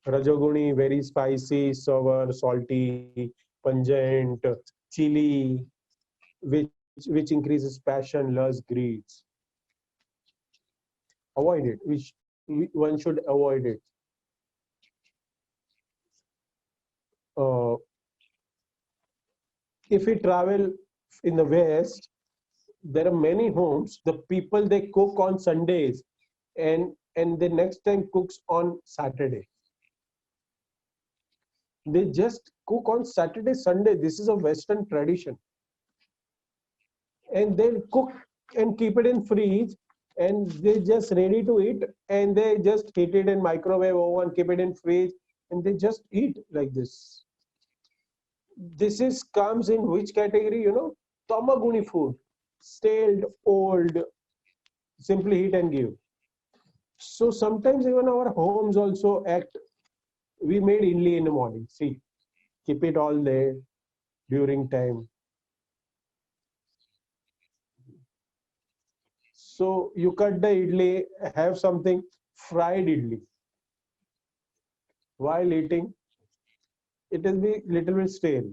[SPEAKER 1] Rajoguni, very spicy, sour, salty, pungent, chili, which increases passion, lust, greed. Avoid it. One should avoid it. If we travel in the West, there are many homes. The people, they cook on Sundays, and the next time cooks on Saturday. They just cook on Saturday, Sunday. This is a Western tradition. And they cook and keep it in fridge, and they just ready to eat, and they just heat it in microwave oven, keep it in fridge, and they just eat like this. This comes in which category? Tamaguni food, stale, old, simply eat and give. So sometimes even our homes also act. We made idli in the morning. See, keep it all day during time. So you cut the idli, have something fried idli. While eating, it will be little bit stale.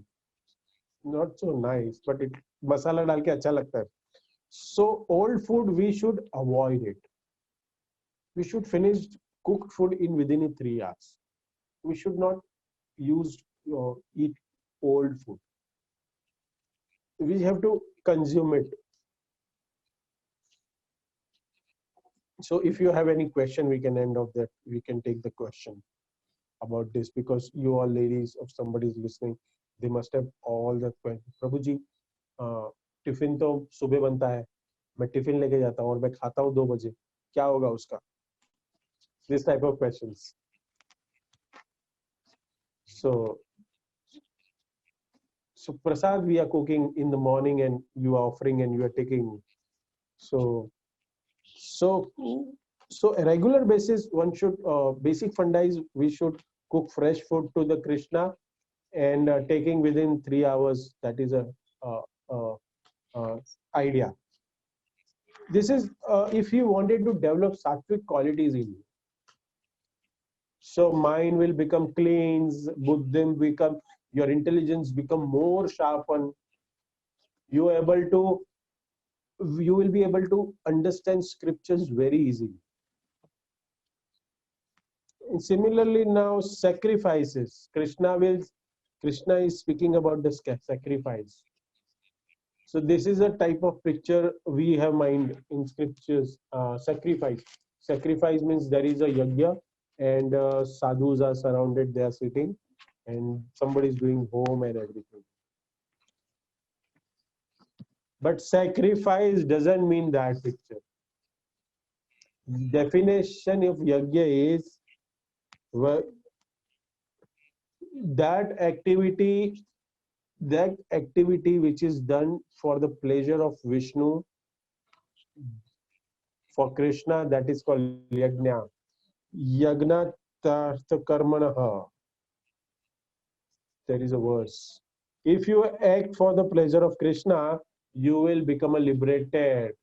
[SPEAKER 1] Not so nice, but it masala डाल के अच्छा लगता है. So old food, we should avoid it. We should finish cooked food in within 3 hours. We should not use eat old food. We have to consume it. So if you have any question, we can end of that. We can take the question about this, because you all ladies, if somebody is listening, they must have all the questions. Prabhu ji, tiffin तो सुबह बनता है, मैं tiffin लेके जाता हूँ और मैं खाता हूँ 2 बजे, क्या होगा उसका? This type of questions. So prasad we are cooking in the morning and you are offering and you are taking. So a regular basis, one should basic funda is we should cook fresh food to the Krishna and taking within 3 hours. That is a idea. This is if you wanted to develop sattvic qualities in you. So mind will become cleansed, buddhim become, your intelligence become more sharpened. You will be able to understand scriptures very easily. And similarly, now sacrifices. Krishna is speaking about the sacrifice. So this is a type of picture we have mind in scriptures. Sacrifice. Sacrifice means there is a yajna and sadhus are surrounded, they are sitting and somebody is doing home and everything. But sacrifice doesn't mean that picture. Definition of yajna is that activity which is done for the pleasure of Vishnu, for Krishna, that is called yajna. Yajna tartha karmanaha. There is a verse. If you act for the pleasure of Krishna, you will become a liberated.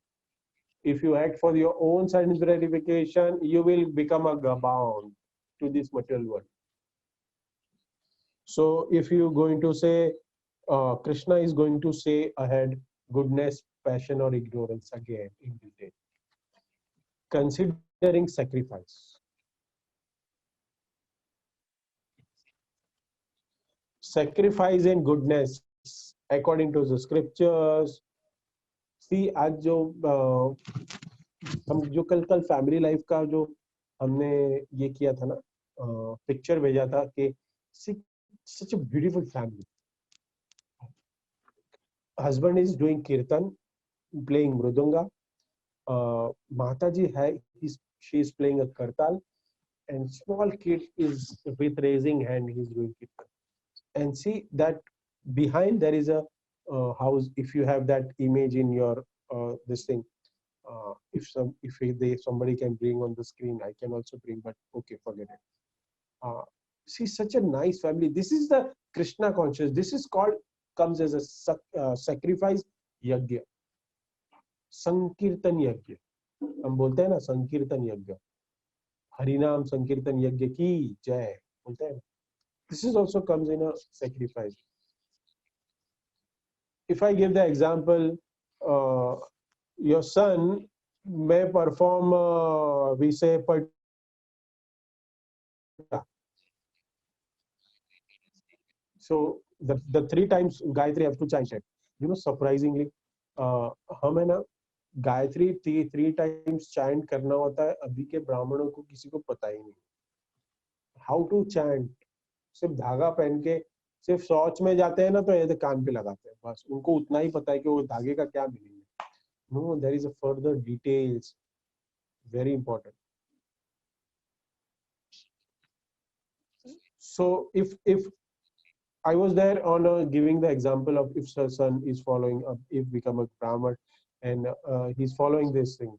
[SPEAKER 1] If you act for your own sense gratification, you will become a bound to this material world. So if you're going to say, Krishna is going to say ahead goodness, passion or ignorance again in detail. Considering sacrifice. Sacrifice and goodness according to the scriptures. See, आज जो हम जो कल family life का जो हमने ये किया था ना, पिक्चर भेजा था कि such a beautiful family. Husband is doing kirtan, playing mridanga. Mataji she is playing a kartal, and small kid is with raising hand. He is doing kirtan. And see that behind there is a house. If you have that image in your this thing, if somebody can bring on the screen, I can also bring. But okay, forget it. See, such a nice family. This is the Krishna conscious. This is called, comes as a sacrifice yajna. Sankirtan yajna. हम बोलते हैं ना संकीर्तन यज्ञ, हरिनाम संकीर्तन यज्ञ की जय बोलते हैं. This is also comes in a sacrifice. If I give the example, your son may perform, we say, so the 3 times Gayatri have to chant it. You know, surprisingly, हम है ना गायत्री 3 times chant करना होता है. अभी के ब्राह्मणों को किसी को पता ही नहीं how to chant. सिर्फ धागा पहन के सिर्फ शौच में जाते हैं ना तो ये कान पे लगाते हैं, बस उनको उतना ही पता है कि वो धागे का क्या मीनिंग है. No, there is a further details, very important. So if I was there on giving the example of if her son is following up, if become a brahman and he's following this thing.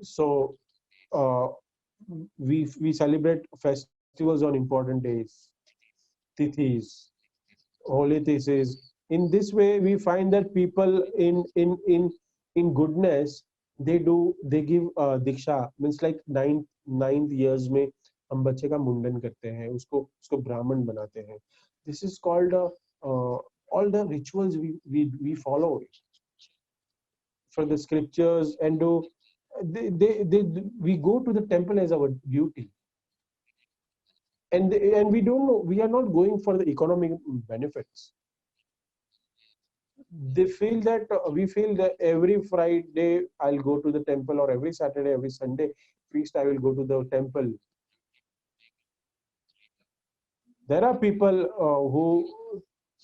[SPEAKER 1] So we celebrate festivals on important days, tithis, holy tithis. In this way, we find that people in goodness, they give diksha, means like ninth years में हम बच्चे का मुंडन करते हैं, उसको ब्राह्मण बनाते हैं. This is called all the rituals we follow. for the scriptures and do. We go to the temple as our duty, and we don't know. We are not going for the economic benefits. They feel that we feel that every Friday I'll go to the temple, or every Saturday, every Sunday feast I will go to the temple. There are people who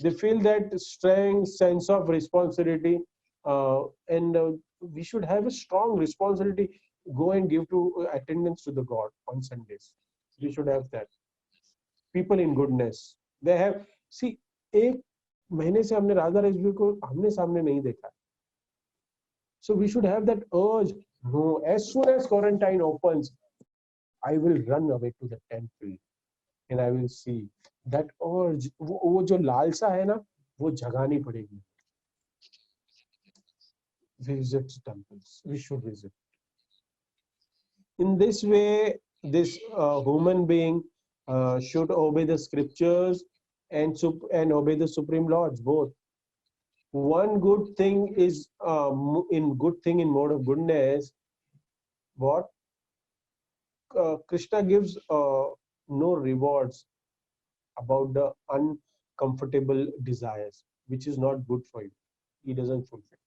[SPEAKER 1] they feel that strength sense of responsibility, and we should have a strong responsibility. Go and give to attendance to the God on Sundays. We should have that. People in goodness, they have. See, एक महीने से हमने राधा रेजवी को हमने सामने नहीं देखा. So we should have that urge. No, as soon as quarantine opens, I will run away to the temple and I will see that urge. वो जो लालसा है ना, वो जगानी पड़ेगी. Visit temples. We should visit. In this way, this human being should obey the scriptures and obey the Supreme Lords both. One good thing is in mode of goodness. What Krishna gives no rewards about the uncomfortable desires, which is not good for you. He doesn't fulfill.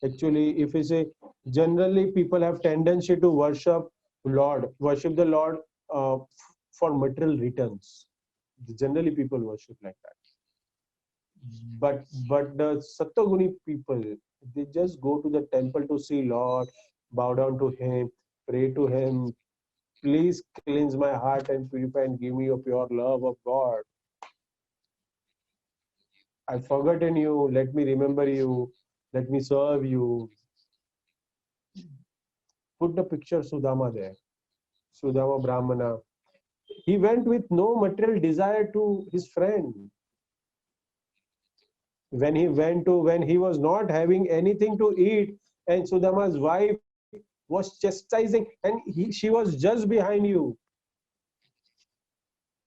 [SPEAKER 1] Actually, if we say, generally people have tendency to worship the Lord for material returns. Generally, people worship like that. But the Sattaguni people, they just go to the temple to see Lord, bow down to Him, pray to Him. Please cleanse my heart and purify and give me a pure love of God. I've forgotten you. Let me remember you. Let me serve you. Put the picture Sudama there. Sudama Brahmana. He went with no material desire to his friend. When he was not having anything to eat, and Sudama's wife was chastising, and she was just behind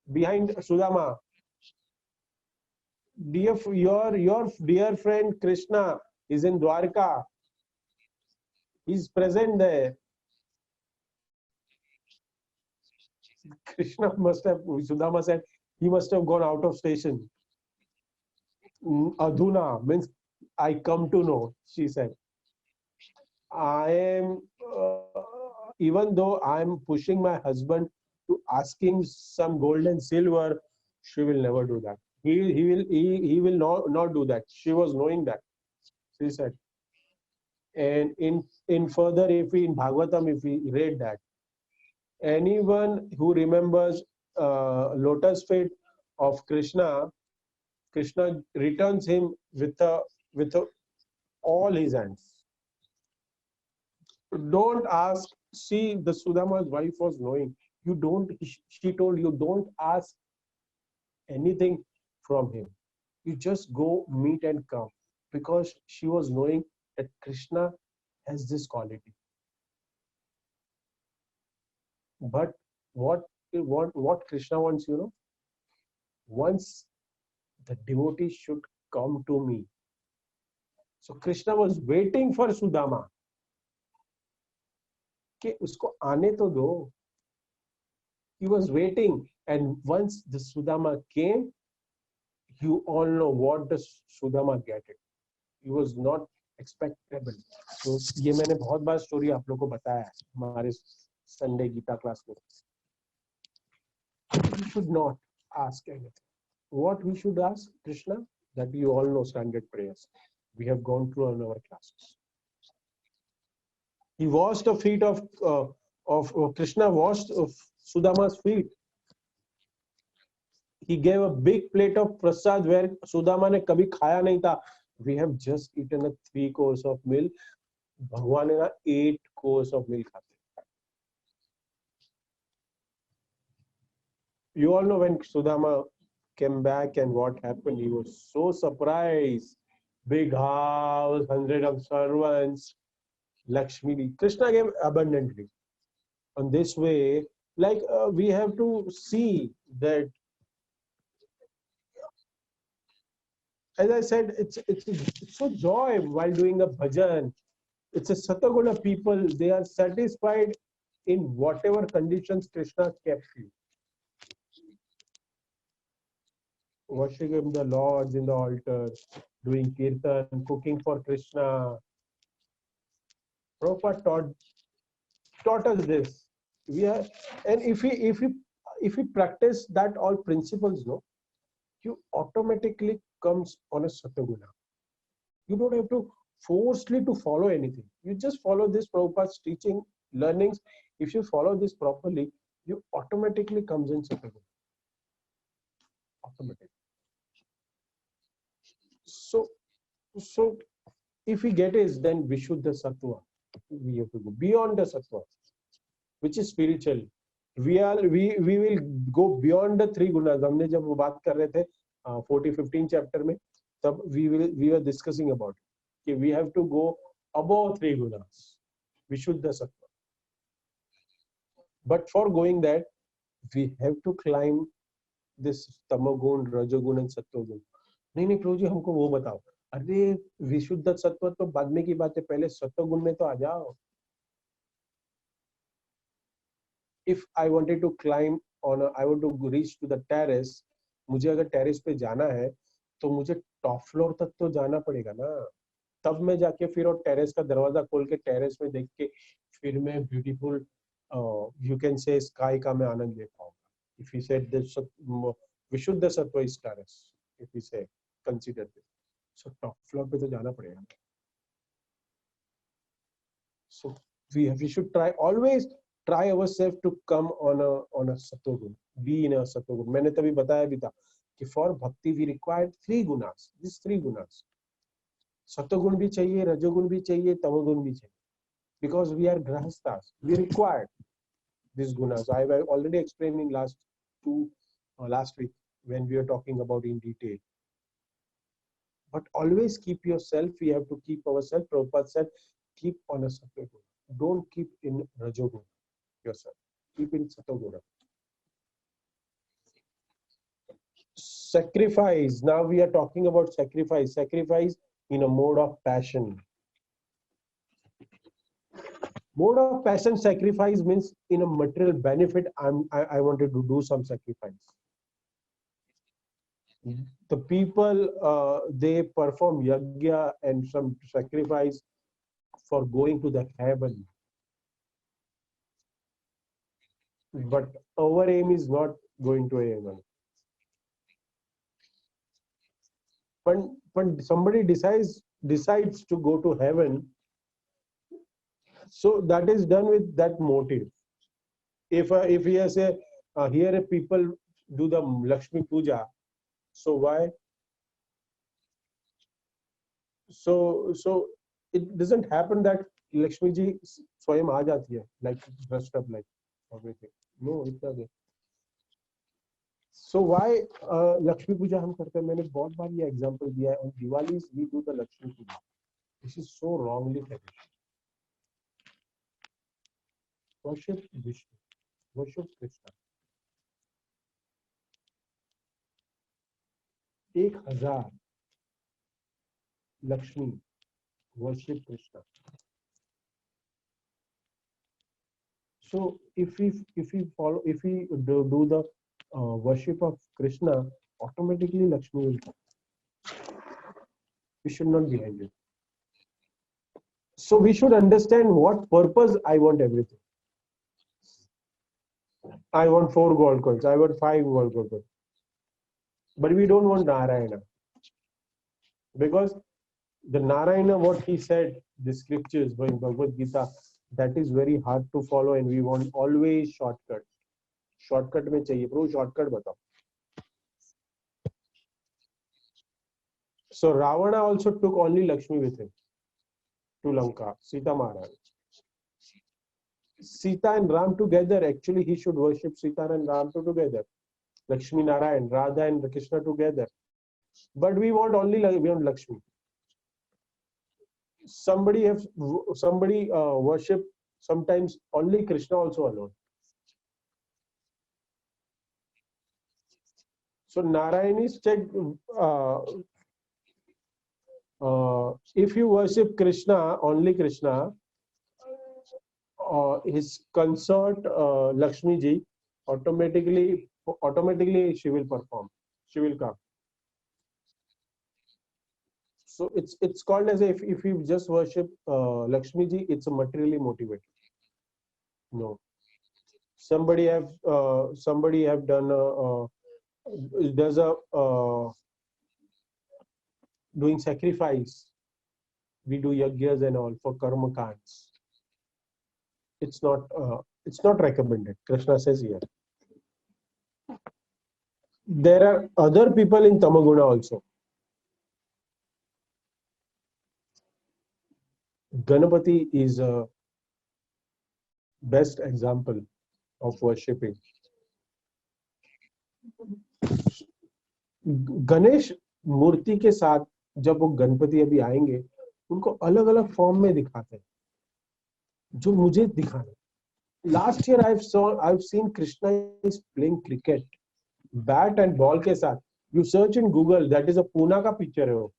[SPEAKER 1] Sudama. Your dear friend Krishna is in Dwarka. He's present there. Sudama said, he must have gone out of station. Adhuna means I come to know, she said. I am, even though I am pushing my husband to asking some gold and silver, she will never do that. He will not do that. She was knowing that, she said. And in further, if we in Bhagavatam, if we read that, anyone who remembers lotus feet of Krishna returns him with all his hands. Don't ask. See, the Sudama's wife was knowing. She told you, don't ask anything from him. You just go meet and come, because she was knowing that Krishna has this quality. But what Krishna wants, once the devotee should come to me. So Krishna was waiting for Sudama. कि उसको आने तो दो. He was waiting, and once the Sudama came, you all know what the Sudama get it. He was not expectable. So ये मैंने बहुत बार story आप लोग को बताया है हमारे संडे गीता क्लास में. We should not ask anything. What we should ask Krishna, that you all know standard prayers. We have gone through on our classes. He washed the feet of Krishna washed of Sudama's feet. He gave a big plate of prasad where Sudama ने कभी खाया नहीं था. We have just eaten a 3 course of meal. भगवान ने ना 8 course of meal खाते. You all know when Sudama came back and what happened. He was so surprised. Big house, 100 of servants. Lakshmi, Krishna gave abundantly. On this way, like we have to see that as I said, it's so joy while doing a bhajan. It's a Sataguna people. They are satisfied in whatever conditions Krishna kept you. Worshiping the Lords in the altar, doing kirtan, cooking for Krishna. Prabhupada taught us this. We are, and if we practice that all principles, no, you automatically comes on a Sataguna. You don't have to forcefully to follow anything. You just follow this Prabhupada's teaching, learnings. If you follow this properly, you automatically comes in Sataguna. Automatically. So if we get is, then Vishuddha Sattva. We have to go beyond the Sattva, which is spiritual. We will go beyond the three gunas. हमने जब वो बात कर रहे थे 40-15 chapter में, तब we were discussing about it. We have to go above three gunas, Vishuddha Sattva. But for going that, we have to climb this Tamagun, Rajagun and Sattvagun. नहीं प्रभु जी हमको वो बताओ. अरे विशुद्ध सत्व तो बाद में की बात है, पहले सत्वगुण में तो आ जाओ. If I wanted to climb I want to reach to the terrace, मुझे अगर टेरेस पे जाना है तो मुझे टॉप फ्लोर तक तो जाना पड़ेगा ना. तब मैं जाके फिर और टेरेस का दरवाजा खोल के टेरेस में देख के फिर मैं beautiful you can say sky का मैं आनंद ले पाऊंगा. If we said this विशुद्ध सत्व is terrace, if we say consider this, so top floor पे तो जाना पड़ेगा. So we should always try ourselves to come on a Sattvagun, be in a Sattvagun. मैंने तभी बताया भी था कि for bhakti we required three gunas. These three gunas. Sattvagun भी चाहिए, रजोगुण भी चाहिए, तमोगुण भी चाहिए. Because we are grahasthas, we required these gunas. I have already explained in last week when we were talking about in detail. But always keep yourself, we have to keep ourselves. Prabhupada said, keep on a Sattvagun. Don't keep in Rajogun yourself. Keep in Sattvagun. Sacrifice. Now we are talking about sacrifice. Sacrifice in a mode of passion. Mode of passion sacrifice means in a material benefit, I wanted to do some sacrifice. The people, they perform yajna and some sacrifice for going to the heaven. But our aim is not going to heaven. When somebody decides to go to heaven, so that is done with that motive. If we say here people do the Lakshmi Puja, so why? So it doesn't happen that Lakshmi ji स्वयं आ जाती है, like dressed up like everything. No, it's not. So why Lakshmi Puja हम करते हैं? मैंने बहुत बार ये example दिया है. On Diwali we do the Lakshmi Puja. This is so wrongly tradition. Worship Vishnu, worship Krishna. 1000 Lakshmi, worship Krishna. So if we do the worship of Krishna, automatically Lakshmi will come. We should not be angry. So we should understand what purpose I want everything. I want 4 gold coins. I want 5 gold coins. But we don't want Narayana. Because the Narayana, what he said, the scriptures going Bhagavad Gita, that is very hard to follow and we want always shortcut. Shortcut में चाहिए, bro, shortcut बताओ. So Ravana also took only Lakshmi with him to Lanka, Sita Maharani. Sita and Ram together, actually he should worship Sita and Ram together. Lakshmi Narayan, Radha and Krishna together. But we want only Lakshmi. Somebody worship sometimes only Krishna also alone. So Narayanis check If you worship Krishna, only Krishna, his consort Lakshmi ji, automatically she will perform. She will come. So it's called as if you just worship Lakshmi ji, it's a materially motivated. No, somebody have done there's a doing sacrifice. We do yajnas and all for karma kands. It's not recommended. Krishna says here. There are other people in Tamaguna also. Ganapati is a best example of worshipping. Ganesh मूर्ति के साथ जब वो गणपति अभी आएंगे उनको अलग अलग form में दिखाते हैं जो मुझे दिखाना. Last year I've seen Krishna is playing cricket, bat and ball के साथ. You search in Google, that is a Pune का picture है वो.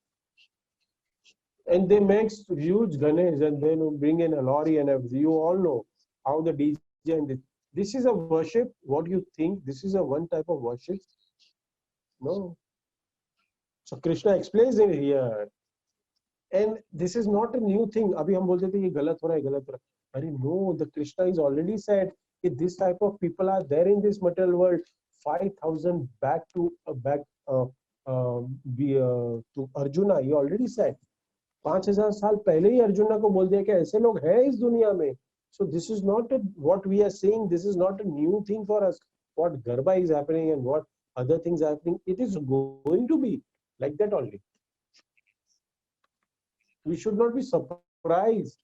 [SPEAKER 1] And they make huge Ganesh and then bring in a lorry and everything. You all know how the DJ and this is a worship. What do you think? This is a one type of worship? No. So Krishna explains it here. And this is not a new thing. अभी हम बोलते थे ये गलत हो रहा है, गलत हो रहा है. अरे no, the Krishna is already said that this type of people are there in this material world. 5,000 back to Arjuna. He already said. 5,000 साल पहले ही अर्जुना को बोल दिया कि ऐसे लोग हैं इस दुनिया में. So this is not what we are saying. This is not a new thing for us. What Garba is happening and what other things are happening, it is going to be like that only. We should not be surprised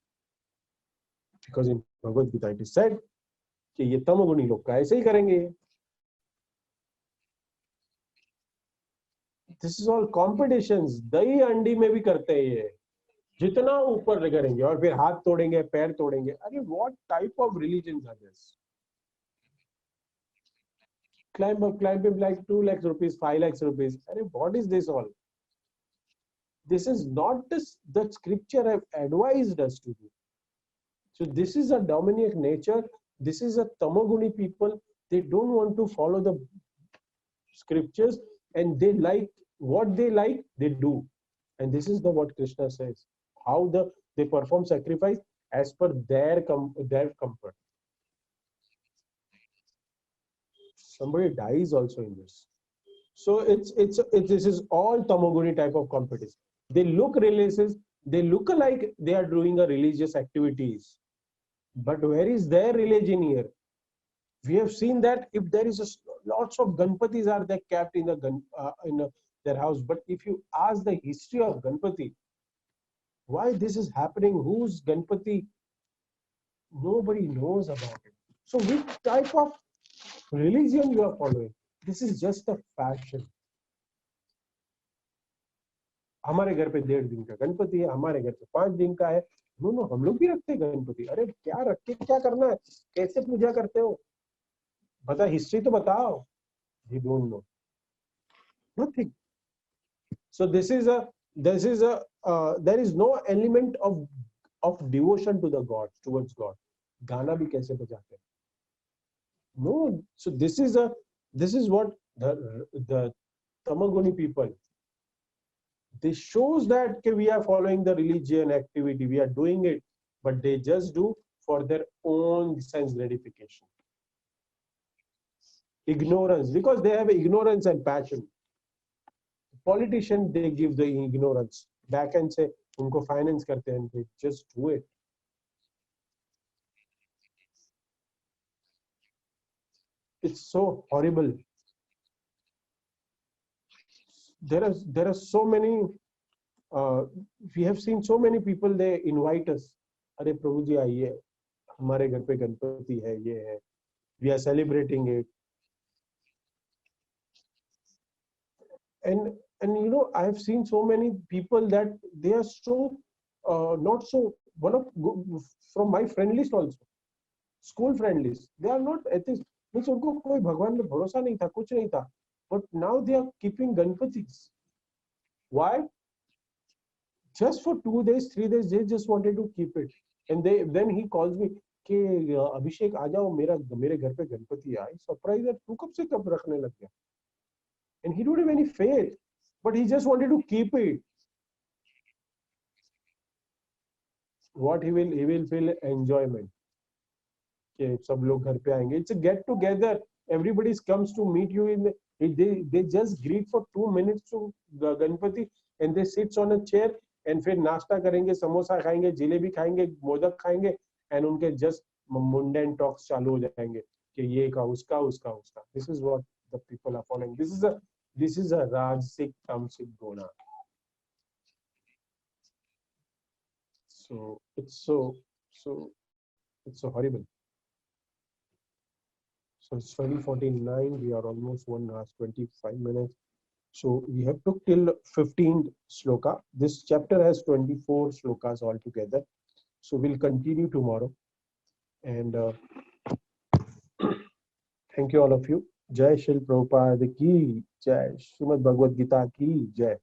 [SPEAKER 1] because in Bhagavad Gita it is said कि ये तमोगुणी लोग ऐसे ही करेंगे. This is all competitions. दही अंडी में भी करते हैं ये. जितना ऊपर करेंगे और फिर हाथ तोड़ेंगे, पैर तोड़ेंगे. अरे what type of religions are this? Climb up like 2 lakhs rupees, 5 lakhs rupees. अरे what is this all? This is not the scripture have advised us to do. So this is a demoniac nature. This is a tamoguni people. They don't want to follow the scriptures and they like what they like, they do. And this is what Krishna says. How they perform sacrifice as per their comfort. Somebody dies also in this. So this is all tamoguni type of competition. They look religious, they look like they are doing a religious activities. But where is their religion here? We have seen that if there is lots of Ganpatis are there kept in their house. But if you ask the history of Ganpati, why this is happening, who's Ganpati, nobody knows about it. So which type of religion you are following? This is just a fashion. हमारे घर पे 1.5 दिन का गणपति है, हमारे घर पे 5 दिन का है. नो हम लोग भी रखते हैं गणपति. अरे क्या रख के क्या करना है, कैसे पूजा करते हो, बता, हिस्ट्री तो बताओ. You don't know nothing. So there is no element of devotion to the God, towards God. गाना भी कैसे बजाते हैं? No. So this is what the Tamaguni people, they shows that we are following the religion activity, we are doing it, but they just do for their own sense gratification. Ignorance, because they have ignorance and passion. Politician, they give the ignorance. Back and say, unko finance karte hain, they just do it. It's so horrible. There are so many. We have seen so many people. They invite us. अरे प्रभु जी आइए, हमारे घर पे गणपति है, ये है. We are celebrating it. And you know, I have seen so many people that they are so not so, one of from my friend list also, school friend list, they are not atheists. Means उनको कोई भगवान में भरोसा नहीं था, कुछ नहीं था, but now they are keeping Ganpatis. Why? just for 2 days, 3 days, they just wanted to keep it. And then he calls me कि अभिषेक आ जाओ मेरे घर पे गणपति है. सरप्राइज है, तू कब से कब रखने लग गया? And he don't have any faith, but he just wanted to keep it. What he will feel enjoyment. कि सब लोग घर पे आएंगे. It's a get together. Everybody comes to meet you in they just greet for 2 minutes to Ganpati and they sits on a chair and फिर नाश्ता करेंगे, समोसा खाएंगे, जिलेबी खाएंगे, मोदक खाएंगे and उनके just mundane talks चालू हो जाएंगे कि ये का उसका उसका उसका. This is what the people are following. This is a Rajasic Tamasic Guna. So it's so horrible. So it's 20:49. We are almost 1 hour 25 minutes. So we have took till 15th sloka. This chapter has 24 slokas altogether. So we'll continue tomorrow. And thank you all of you. Jai Shri Prabhupada ki Jai. Srimad Bhagavad Gita ki Jai.